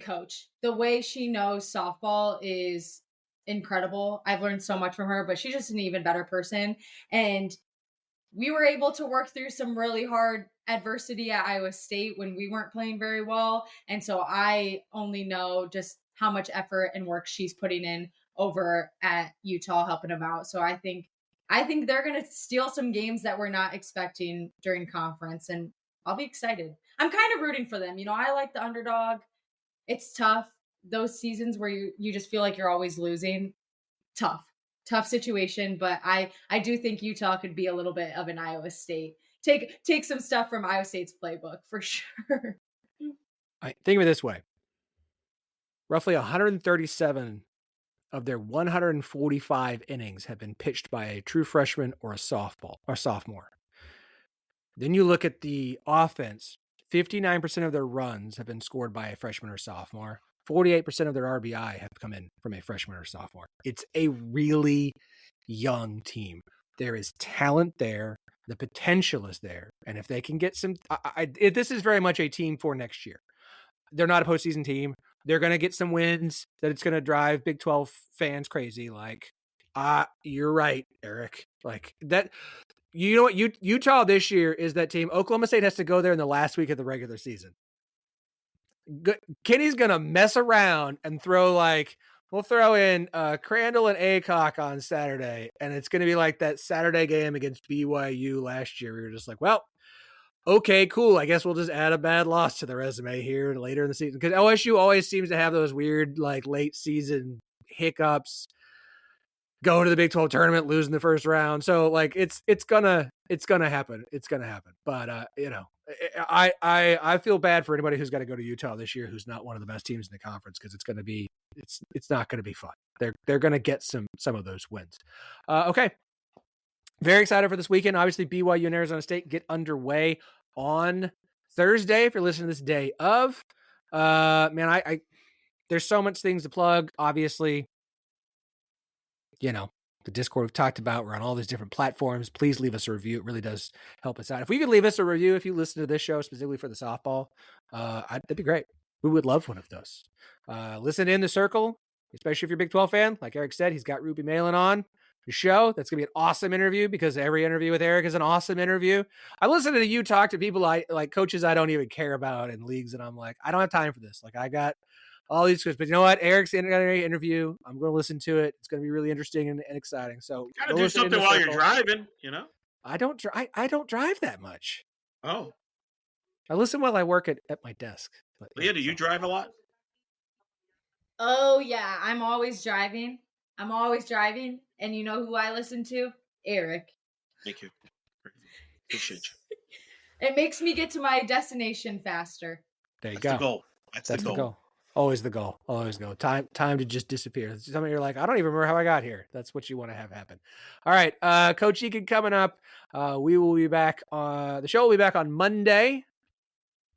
coach. The way she knows softball is incredible. I've learned so much from her, but she's just an even better person. And we were able to work through some really hard adversity at Iowa State when we weren't playing very well. And so I only know just how much effort and work she's putting in over at Utah, helping them out. So I think they're going to steal some games that we're not expecting during conference, and I'll be excited. I'm kind of rooting for them. I like the underdog. It's tough. Those seasons where you just feel like you're always losing, tough situation. But I do think Utah could be a little bit of an Iowa State. Take some stuff from Iowa State's playbook for sure. Think of it this way. Roughly 137 of their 145 innings have been pitched by a true freshman or a sophomore. Then you look at the offense. 59% of their runs have been scored by a freshman or sophomore. 48% of their RBI have come in from a freshman or sophomore. It's a really young team. There is talent there. The potential is there. And if they can get some, this is very much a team for next year. They're not a postseason team. They're going to get some wins that it's going to drive Big 12 fans crazy. You're right, Eric. Like that. You know what? Utah this year is that team. Oklahoma State has to go there in the last week of the regular season. Kenny's going to mess around and we'll throw in Crandall and Aycock on Saturday. And it's going to be like that Saturday game against BYU last year. We were just like, well, okay, cool. I guess we'll just add a bad loss to the resume here later in the season. Because OSU always seems to have those weird, late season hiccups. Go to the Big 12 tournament, losing the first round. So it's gonna happen. It's gonna happen. But I feel bad for anybody who's got to go to Utah this year who's not one of the best teams in the conference, because it's not gonna be fun. They're gonna get some of those wins. Okay. Very excited for this weekend. Obviously, BYU and Arizona State get underway on Thursday. If you're listening to this day of, I there's so much things to plug. Obviously, the Discord we've talked about. We're on all these different platforms. Please leave us a review. It really does help us out. If we could leave us a review, if you listen to this show specifically for the softball, that'd be great. We would love one of those. Listen in the circle, especially if you're a Big 12 fan. Like Eric said, he's got Ruby Malin on the show. That's going to be an awesome interview, because every interview with Eric is an awesome interview. I listen to you talk to people coaches I don't even care about in leagues, and I'm like, I don't have time for this. I got all these questions, but you know what? Eric's interview. I'm going to listen to it. It's going to be really interesting and exciting. So got to do something while you're driving, I don't drive that much. Oh, I listen while I work at my desk. Lea, do you drive a lot? Oh yeah, I'm always driving. And you know who I listen to? Eric. Thank you. Appreciate you. It makes me get to my destination faster. There you That's go. The goal. That's the goal. Always the goal. Always go. Time to just disappear. Somebody you're like, I don't even remember how I got here. That's what you want to have happen. All right. Coach Eakin coming up. We will be back. The show will be back on Monday.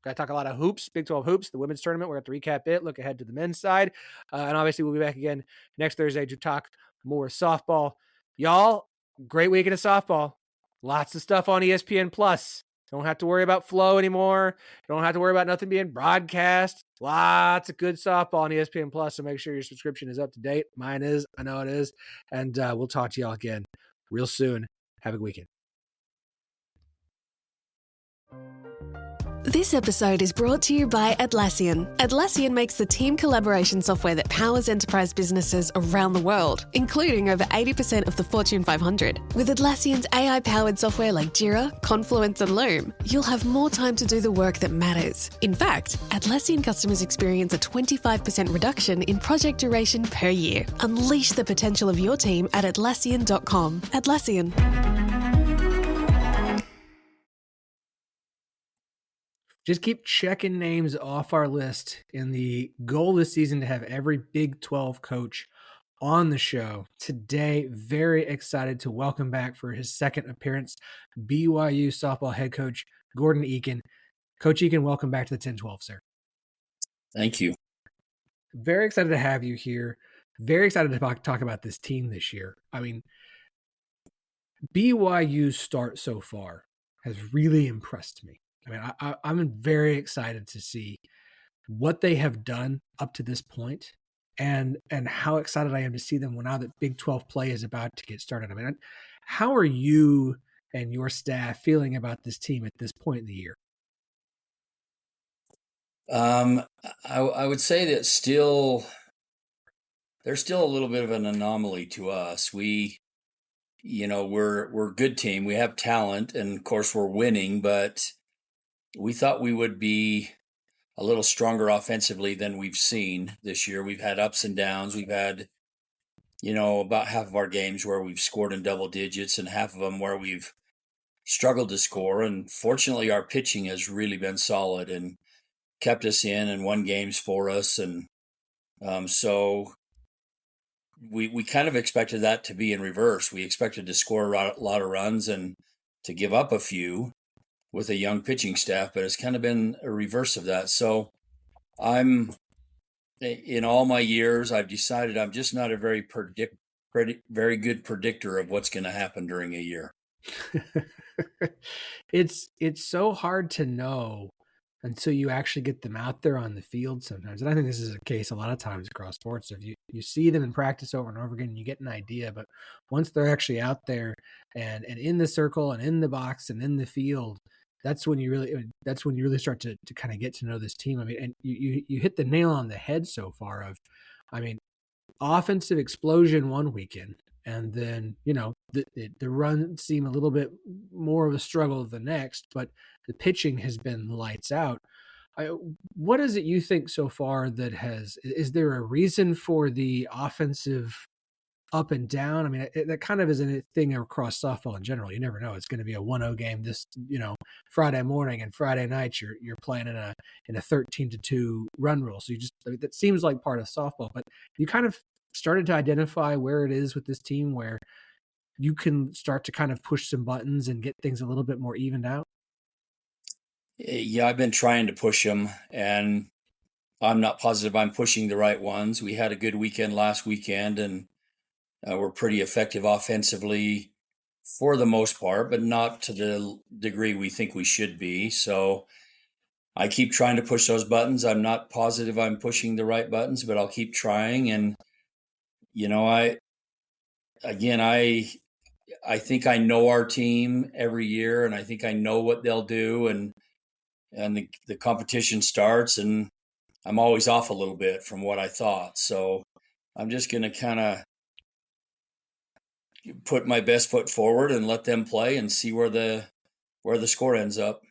Got to talk a lot of hoops, Big 12 hoops, the women's tournament. We're going to recap it, look ahead to the men's side. And obviously we'll be back again next Thursday to talk more softball. Y'all, great weekend of softball. Lots of stuff on ESPN Plus. Don't have to worry about flow anymore. Don't have to worry about nothing being broadcast. Lots of good softball on ESPN Plus. So make sure your subscription is up to date. Mine is. I know it is. And we'll talk to y'all again real soon. Have a good weekend. This episode is brought to you by Atlassian. Atlassian makes the team collaboration software that powers enterprise businesses around the world, including over 80% of the Fortune 500. With Atlassian's AI-powered software like Jira, Confluence, and Loom, you'll have more time to do the work that matters. In fact, Atlassian customers experience a 25% reduction in project duration per year. Unleash the potential of your team at Atlassian.com. Atlassian. Just keep checking names off our list in the goal this season to have every Big 12 coach on the show. Today, very excited to welcome back for his second appearance, BYU softball head coach, Gordon Eakin. Coach Eakin, welcome back to the 1012, sir. Thank you. Very excited to have you here. Very excited to talk about this team this year. I mean, BYU's start so far has really impressed me. I mean, I'm very excited to see what they have done up to this point and how excited I am to see them now that Big 12 play is about to get started. I mean, how are you and your staff feeling about this team at this point in the year? I would say that they're still a little bit of an anomaly to us. We're a good team. We have talent, and of course we're winning, but we thought we would be a little stronger offensively than we've seen this year. We've had ups and downs. We've had, about half of our games where we've scored in double digits and half of them where we've struggled to score. And fortunately, our pitching has really been solid and kept us in and won games for us. And so we kind of expected that to be in reverse. We expected to score a lot of runs and to give up a few with a young pitching staff, but it's kind of been a reverse of that. So in all my years, I've decided I'm just not a very good predictor of what's going to happen during a year. It's so hard to know until you actually get them out there on the field sometimes. And I think this is a case a lot of times across sports. If you see them in practice over and over again, you get an idea, but once they're actually out there and in the circle and in the box and in the field, that's when you really start to kind of get to know this team. I mean, and you hit the nail on the head so far offensive explosion one weekend, and then, the run seem a little bit more of a struggle the next, but the pitching has been lights out. What is it you think so far is there a reason for the offensive up and down? I mean, that kind of is a thing across softball in general. You never know. It's going to be a 1-0 game this, Friday morning, and Friday night you're playing in a 13-2 run rule. So that seems like part of softball, but you kind of started to identify where it is with this team where you can start to kind of push some buttons and get things a little bit more evened out. Yeah, I've been trying to push them, and I'm not positive I'm pushing the right ones. We had a good weekend last weekend, and we're pretty effective offensively for the most part, but not to the degree we think we should be. So I keep trying to push those buttons. I'm not positive I'm pushing the right buttons, but I'll keep trying. And, I think I know our team every year, and I think I know what they'll do. And the competition starts, and I'm always off a little bit from what I thought. So I'm just going to kind of put my best foot forward and let them play and see where the score ends up.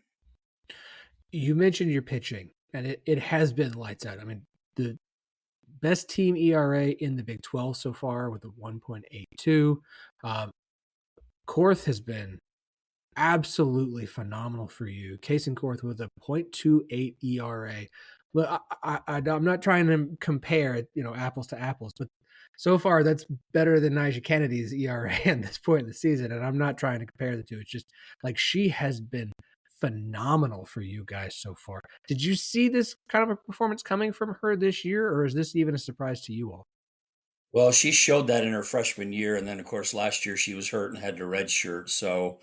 You mentioned your pitching, and it has been lights out. I mean, the best team ERA in the Big 12 so far with a 1.82. Korth has been absolutely phenomenal for you. Kason Korth with a 0.28 ERA. Well, I'm not trying to compare, apples to apples, but so far that's better than Nyjah Kennedy's ERA at this point in the season. And I'm not trying to compare the two. It's just like she has been phenomenal for you guys so far. Did you see this kind of a performance coming from her this year, or is this even a surprise to you all? Well, she showed that in her freshman year, and then of course last year she was hurt and had to redshirt. So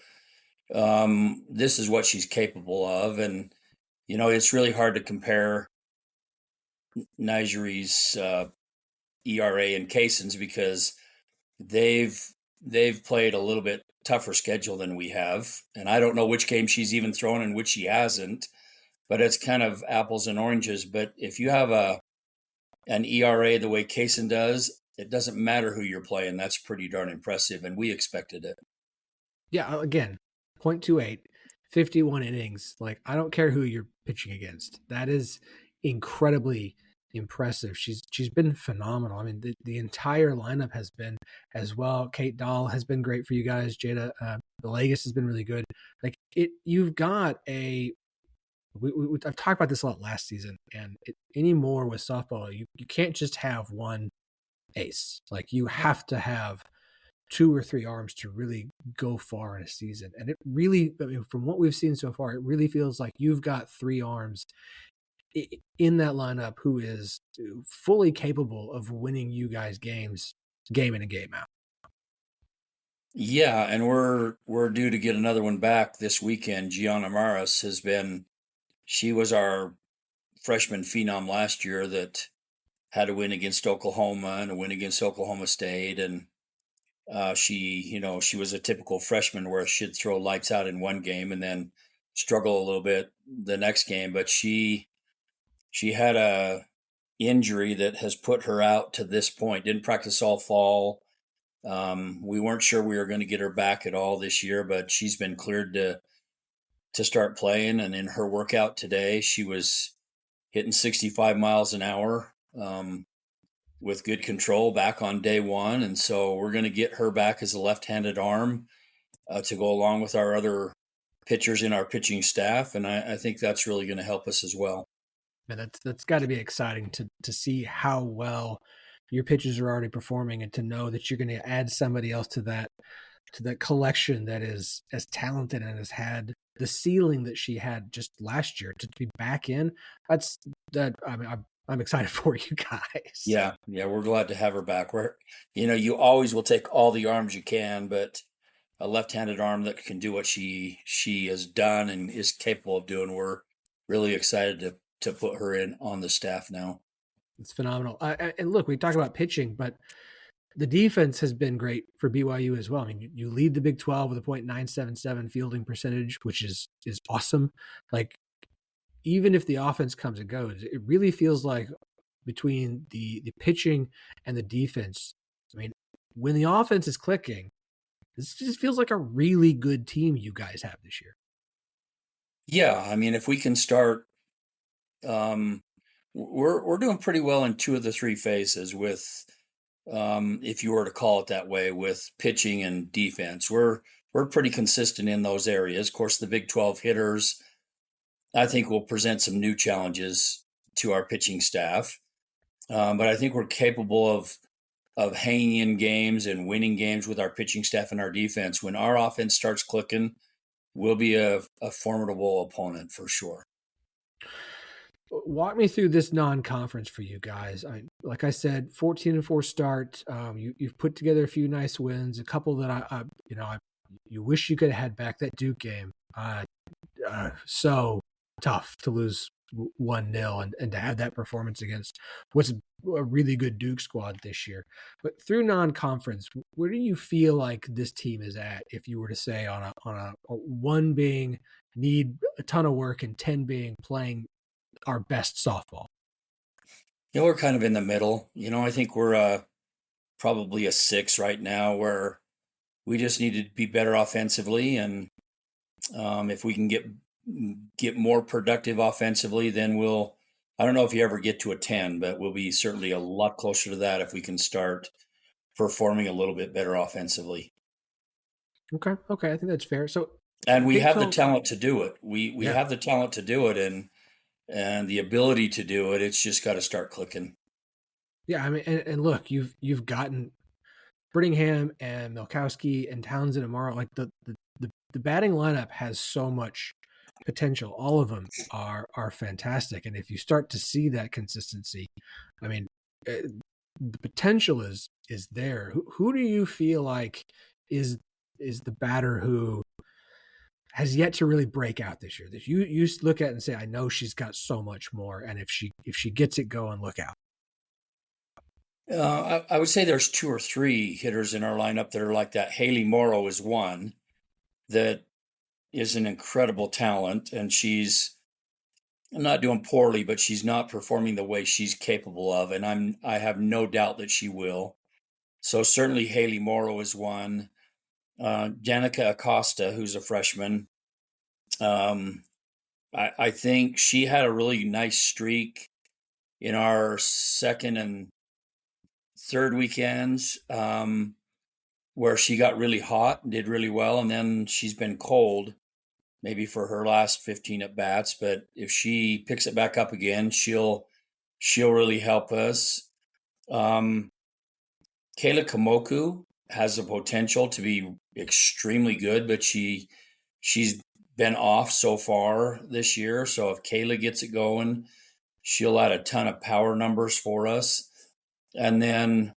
this is what she's capable of, and it's really hard to compare Nyjah's ERA and Kason's because they've played a little bit tougher schedule than we have, and I don't know which game she's even thrown and which she hasn't. but it's kind of apples and oranges. But if you have an ERA the way Kaysen does, it doesn't matter who you're playing. That's pretty darn impressive, and we expected it. Yeah, again, 0.28, 51 innings. Like, I don't care who you're pitching against. That is incredibly impressive. She's been phenomenal. I mean, the entire lineup has been as well. Kate Dahl has been great for you guys. Jada Villegas has been really good. Like, you've got I've talked about this a lot last season, and anymore with softball, you can't just have one ace. Like, you have to have two or three arms to really go far in a season. And it really, I mean, from what we've seen so far, it really feels like you've got three arms in that lineup who is fully capable of winning you guys games, game in and game out. Yeah, and we're due to get another one back this weekend. Gianna Maris she was our freshman phenom last year that had to win against Oklahoma and a win against Oklahoma State. And she was a typical freshman where she'd throw lights out in one game and then struggle a little bit the next game. But she had a injury that has put her out to this point. Didn't practice all fall. We weren't sure we were going to get her back at all this year, but she's been cleared to start playing. And in her workout today, she was hitting 65 miles an hour with good control back on day one. And so we're going to get her back as a left-handed arm to go along with our other pitchers in our pitching staff. And I think that's really going to help us as well. Man, that's got to be exciting to see how well your pitchers are already performing, and to know that you're going to add somebody else to that collection that is as talented and has had the ceiling that she had just last year. To be back in, I mean, I'm excited for you guys. Yeah, we're glad to have her back. You always will take all the arms you can, but a left-handed arm that can do what she has done and is capable of doing, we're really excited to put her in on the staff now. It's phenomenal. And look, we talk about pitching, but the defense has been great for BYU as well. I mean, you lead the Big 12 with a .977 fielding percentage, which is awesome. Like, even if the offense comes and goes, it really feels like between the pitching and the defense, I mean, when the offense is clicking, this just feels like a really good team you guys have this year. Yeah, I mean, if we can start, we're doing pretty well in two of the three phases with, if you were to call it that way, with pitching and defense. We're pretty consistent in those areas. Of course, the Big 12 hitters, I think, will present some new challenges to our pitching staff. But I think we're capable of hanging in games and winning games with our pitching staff and our defense. When our offense starts clicking, we'll be a formidable opponent for sure. Walk me through this non-conference for you guys. Like I said, 14-4 start. You've put together a few nice wins, a couple that you wish you could have had back. That Duke game, so tough to lose 1-0 and to have that performance against what's a really good Duke squad this year. But through non-conference, where do you feel like this team is at, if you were to say on a 1 being need a ton of work and 10 being playing our best softball? We're kind of in the middle. I think we're probably a 6 right now, where we just need to be better offensively. And if we can get more productive offensively, then I don't know if you ever get to a 10, but we'll be certainly a lot closer to that if we can start performing a little bit better offensively. Okay. I think that's fair. And we have the talent to do it. We have the talent to do it and the ability to do it. It's just got to start clicking. Yeah, I mean, and look, you've gotten Brittingham and Milkowski and Townsend and Morrow. Like, the batting lineup has so much potential. All of them are fantastic. And if you start to see that consistency, I mean, the potential is there. Who do you feel like is the batter who has yet to really break out this year, that you look at and say, I know she's got so much more, and if she gets it going, look out? I would say there's 2 or 3 hitters in our lineup that are like that. Haley Morrow is one that is an incredible talent, and she's not doing poorly, but she's not performing the way she's capable of, and I have no doubt that she will. So certainly Haley Morrow is one. Danica Acosta, who's a freshman. I think she had a really nice streak in our second and third weekends, where she got really hot and did really well, and then she's been cold maybe for her last 15 at bats. But if she picks it back up again, she'll really help us. Kayla Kamoku has the potential to be extremely good, but she's been off so far this year. So if Kayla gets it going, she'll add a ton of power numbers for us. And then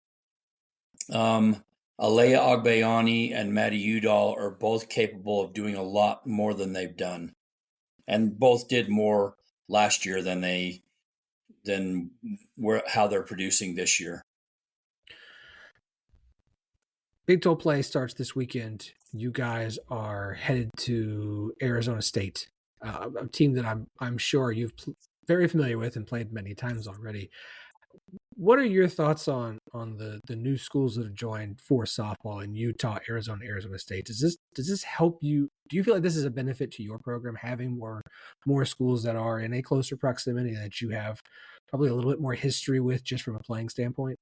Alea Agbayani and Maddie Udall are both capable of doing a lot more than they've done, and both did more last year than how they're producing this year. Big 12 play starts this weekend. You guys are headed to Arizona State, a team that I'm sure you've very familiar with and played many times already. What are your thoughts on the new schools that have joined for softball in Utah, Arizona, Arizona State? Does this help you? Do you feel like this is a benefit to your program, having more schools that are in a closer proximity that you have probably a little bit more history with, just from a playing standpoint?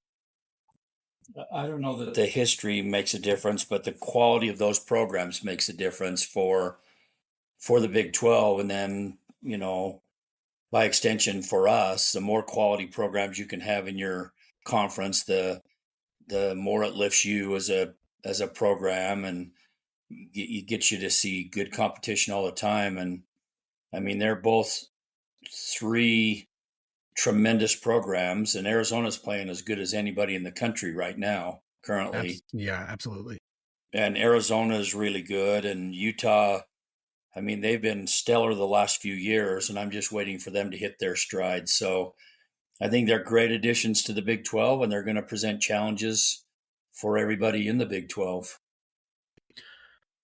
I don't know that the history makes a difference, but the quality of those programs makes a difference for the Big 12. And then, by extension for us, the more quality programs you can have in your conference, the more it lifts you as a program, and it gets you to see good competition all the time. And I mean, they're both three tremendous programs, and Arizona's playing as good as anybody in the country right now, currently. Yeah, absolutely. And Arizona is really good, and Utah, I mean, they've been stellar the last few years, and I'm just waiting for them to hit their stride. So I think they're great additions to the Big 12, and they're going to present challenges for everybody in the Big 12.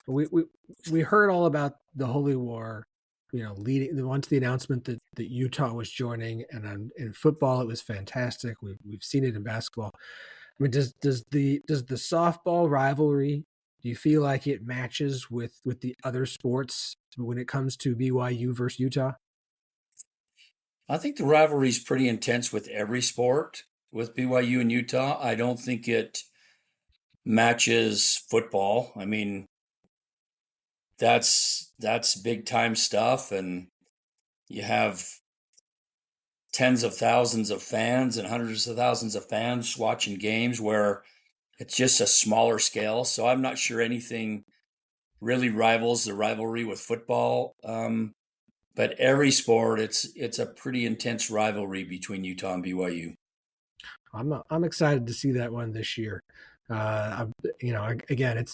We heard all about the Holy War, leading once the announcement that Utah was joining, and in football it was fantastic. We've seen it in basketball. I mean, does the softball rivalry, do you feel like it matches with the other sports when it comes to BYU versus Utah? I think the rivalry is pretty intense with every sport. With BYU and Utah, I don't think it matches football. I mean, that's big time stuff, and you have tens of thousands of fans and hundreds of thousands of fans watching games where it's just a smaller scale. So I'm not sure anything really rivals the rivalry with football. But every sport, it's a pretty intense rivalry between Utah and BYU. I'm excited to see that one this year. Again,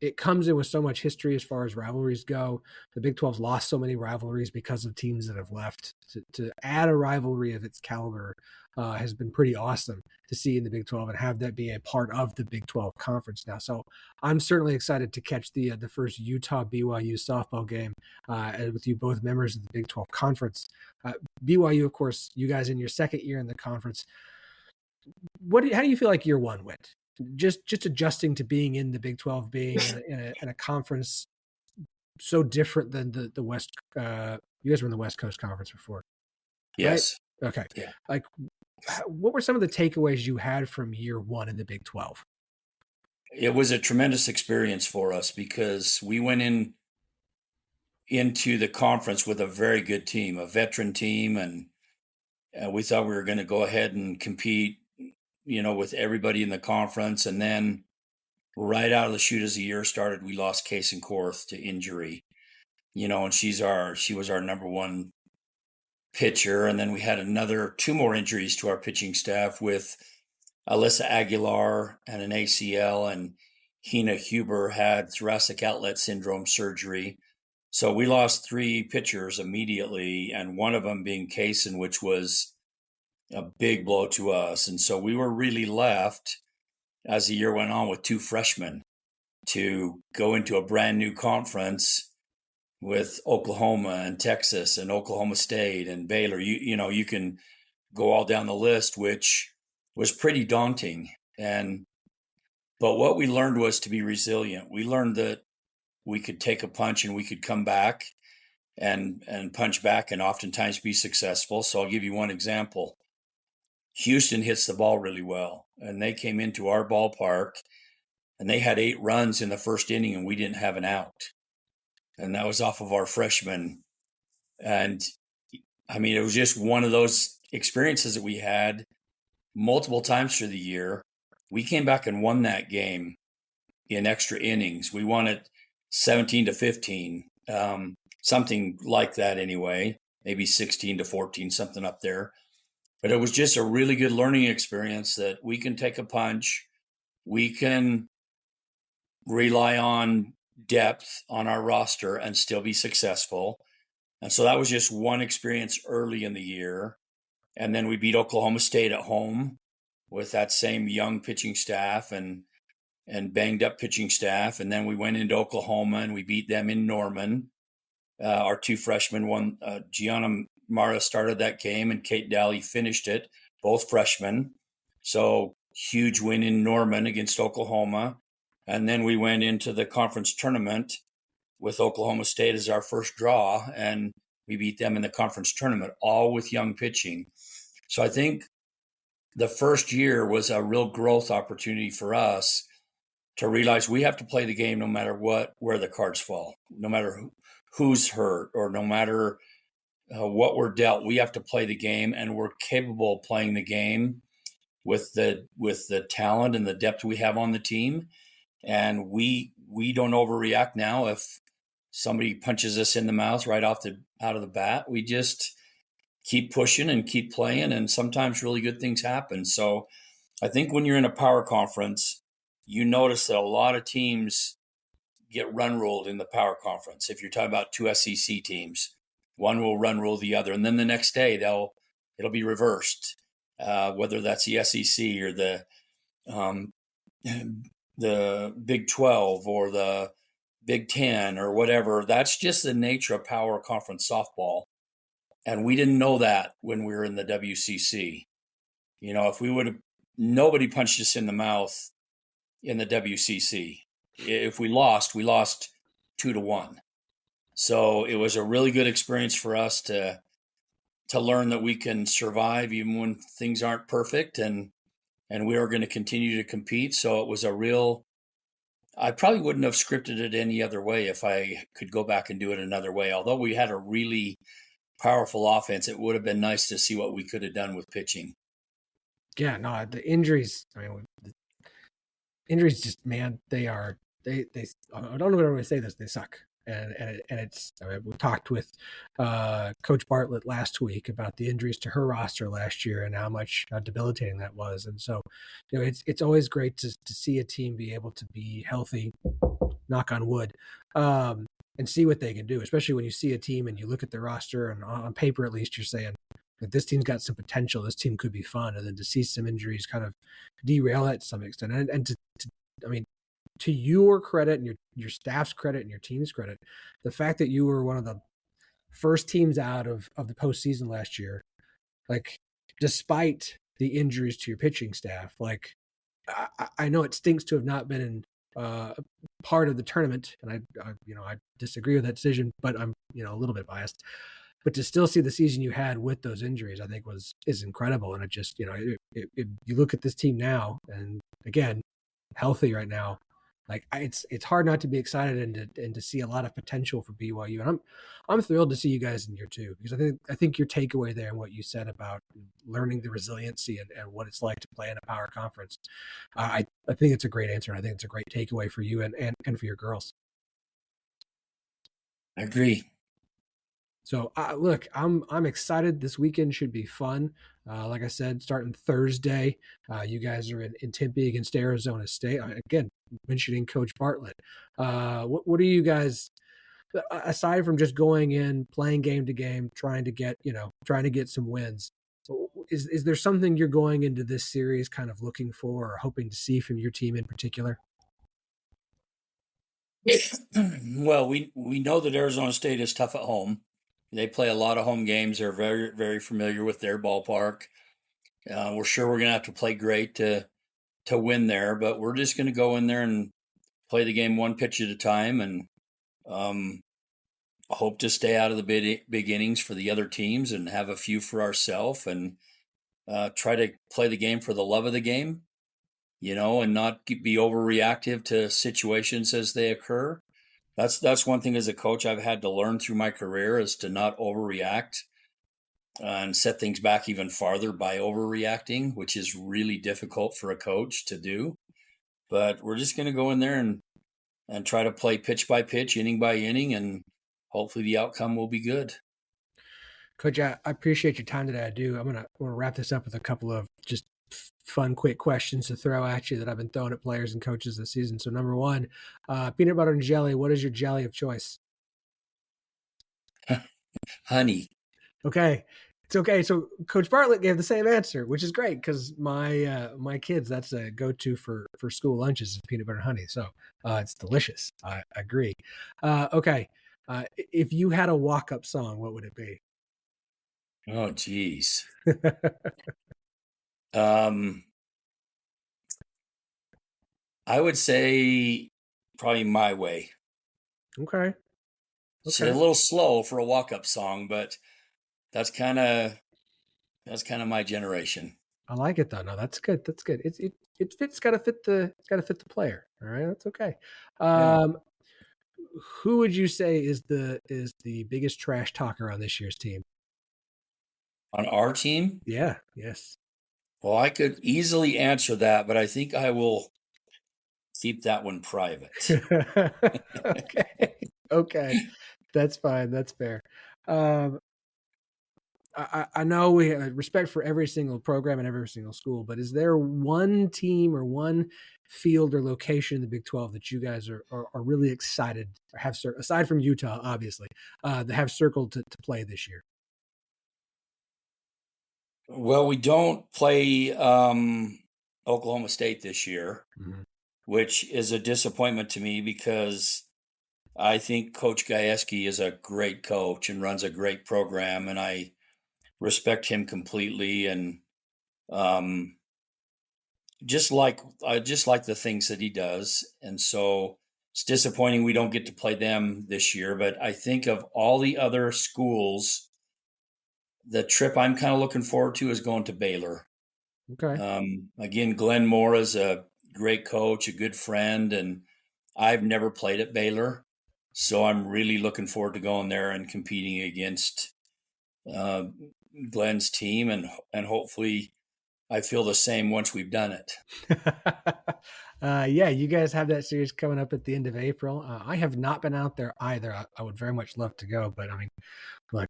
it comes in with so much history as far as rivalries go. The Big 12's lost so many rivalries because of teams that have left. To add a rivalry of its caliber has been pretty awesome to see in the Big 12, and have that be a part of the Big 12 conference now. So I'm certainly excited to catch the first Utah BYU softball game with you both members of the Big 12 conference. BYU, of course, you guys in your second year in the conference. How do you feel like year one went? Just adjusting to being in the Big 12, being in a conference so different than the West. You guys were in the West Coast Conference before. Yes. Right? Okay. Yeah. Like, what were some of the takeaways you had from year one in the Big 12? It was a tremendous experience for us because we went into the conference with a very good team, a veteran team, and we thought we were going to go ahead and compete, with everybody in the conference. And then right out of the chute as the year started, we lost Case and Korth to injury, and she was our number one pitcher. And then we had two more injuries to our pitching staff with Alyssa Aguilar and an ACL, and Hina Huber had thoracic outlet syndrome surgery. So we lost three pitchers immediately, and one of them being Kaysen, which was a big blow to us. And so we were really left, as the year went on, with two freshmen to go into a brand new conference with Oklahoma and Texas and Oklahoma State and Baylor. You can go all down the list, which was pretty daunting. But what we learned was to be resilient. We learned that we could take a punch and we could come back and punch back and oftentimes be successful. So I'll give you one example. Houston hits the ball really well, and they came into our ballpark and they had 8 runs in the first inning and we didn't have an out. And that was off of our freshman. And I mean, it was just one of those experiences that we had multiple times through the year. We came back and won that game in extra innings. We won it 17-15, something like that anyway, maybe 16-14, something up there. But it was just a really good learning experience that we can take a punch. We can rely on depth on our roster and still be successful. And so that was just one experience early in the year. And then we beat Oklahoma State at home with that same young pitching staff and banged up pitching staff. And then we went into Oklahoma and we beat them in Norman. Our 2 freshmen Gianna Mara started that game and Kate Daly finished it, both freshmen. So huge win in Norman against Oklahoma. And then we went into the conference tournament with Oklahoma State as our first draw, and we beat them in the conference tournament, all with young pitching. So I think the first year was a real growth opportunity for us to realize we have to play the game no matter where the cards fall, no matter who's hurt or no matter what we're dealt. We have to play the game, and we're capable of playing the game with the talent and the depth we have on the team. And we don't overreact now. If somebody punches us in the mouth right out of the bat, we just keep pushing and keep playing, and sometimes really good things happen. So I think when you're in a power conference, you notice that a lot of teams get run ruled in the power conference. If you're talking about 2 SEC teams, one will run rule the other, and then the next day it'll be reversed, whether that's the SEC or the Big 12 or the Big 10 or whatever. That's just the nature of power conference softball. And we didn't know that when we were in the WCC. If nobody punched us in the mouth in the WCC. If we lost 2-1. So it was a really good experience for us to learn that we can survive even when things aren't perfect, and we are going to continue to compete. So it was I probably wouldn't have scripted it any other way if I could go back and do it another way. Although we had a really powerful offense, it would have been nice to see what we could have done with pitching. Yeah, no, the injuries, the injuries just, man, they I don't know what to say this, they suck. And it's, we talked with Coach Bartlett last week about the injuries to her roster last year and how debilitating that was. And so, it's always great to see a team be able to be healthy, knock on wood, and see what they can do, especially when you see a team and you look at their roster and on paper, at least, you're saying that this team's got some potential, this team could be fun. And then to see some injuries kind of derail that to some extent. And to your credit and your staff's credit and your team's credit, the fact that you were one of the first teams out of the postseason last year, like, despite the injuries to your pitching staff, like, I know it stinks to have not been in part of the tournament, and I disagree with that decision, but I'm a little bit biased. But to still see the season you had with those injuries, I think is incredible. And it just, if you look at this team now, and again, healthy right now, like, it's hard not to be excited and to see a lot of potential for BYU. And I'm thrilled to see you guys in year 2, because I think your takeaway there and what you said about learning the resiliency and what it's like to play in a power conference, I think it's a great answer. And I think it's a great takeaway for you and for your girls. I agree. So look, I'm excited. This weekend should be fun. Like I said, starting Thursday, you guys are in Tempe against Arizona State. Again, mentioning Coach Bartlett. What are you guys, aside from just going in, playing game to game, trying to get some wins? Is there something you're going into this series kind of looking for or hoping to see from your team in particular? Well, we know that Arizona State is tough at home. They play a lot of home games. They're very, very familiar with their ballpark. We're sure we're going to have to play great to win there, but we're just going to go in there and play the game one pitch at a time, and hope to stay out of the big innings for the other teams and have a few for ourselves, and try to play the game for the love of the game, and not be overreactive to situations as they occur. That's one thing as a coach I've had to learn through my career, is to not overreact and set things back even farther by overreacting, which is really difficult for a coach to do. But we're just going to go in there and try to play pitch by pitch, inning by inning, and hopefully the outcome will be good. Coach, I appreciate your time today. I do. I'm gonna wrap this up with a couple of just fun, quick questions to throw at you that I've been throwing at players and coaches this season. So number one, peanut butter and jelly. What is your jelly of choice? Honey. Okay. It's okay. So Coach Bartlett gave the same answer, which is great because my kids, that's a go-to for school lunches is peanut butter and honey. So it's delicious. I agree. Okay. If you had a walk-up song, what would it be? Oh, geez. I would say probably My Way. Okay. It's a little slow for a walk-up song, but that's kind of my generation. I like it though. No, that's good. That's good. It fits. Got to fit the player. All right, that's okay. Who would you say is the biggest trash talker on this year's team? On our team? Yeah. Yes. Well, I could easily answer that, but I think I will keep that one private. Okay. That's fine. That's fair. I know we have respect for every single program and every single school, but is there one team or one field or location in the Big 12 that you guys are really excited or have, aside from Utah, obviously, that have circled to play this year? Well, we don't play Oklahoma State this year, which is a disappointment to me because I think Coach Gajewski is a great coach and runs a great program, and I respect him completely, and just like the things that he does. And so it's disappointing we don't get to play them this year. But I think of all the other schools, the trip I'm kind of looking forward to is going to Baylor. Okay. Again, Glenn Moore is a great coach, a good friend, and I've never played at Baylor. So I'm really looking forward to going there and competing against Glenn's team, and hopefully I feel the same once we've done it. Yeah, you guys have that series coming up at the end of April. I have not been out there either. I would very much love to go, but I mean, look,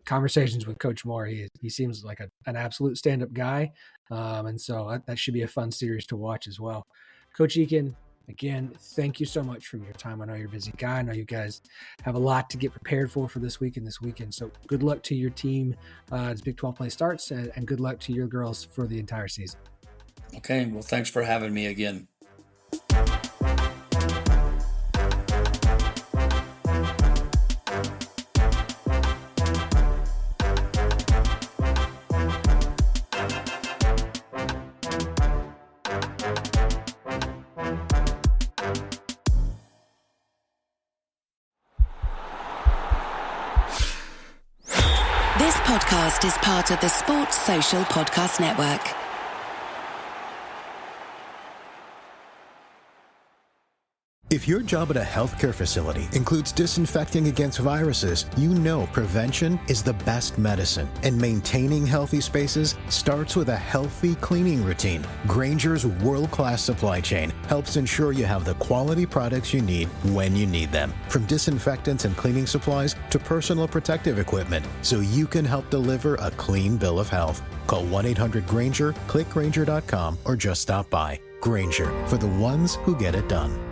conversations with Coach Moore, he seems like an absolute stand-up guy, and so that should be a fun series to watch as well. Coach Eakin, again, thank you so much for your time. I know you're a busy guy. I know you guys have a lot to get prepared for this week and this weekend. So good luck to your team as Big 12 play starts, and good luck to your girls for the entire season. Okay. Well, thanks for having me again. This podcast is part of the Sports Social Podcast Network. If your job at a healthcare facility includes disinfecting against viruses, you know prevention is the best medicine. And maintaining healthy spaces starts with a healthy cleaning routine. Grainger's world-class supply chain helps ensure you have the quality products you need when you need them. From disinfectants and cleaning supplies to personal protective equipment, so you can help deliver a clean bill of health. Call 1-800-GRAINGER, click Grainger.com, or just stop by. Grainger, for the ones who get it done.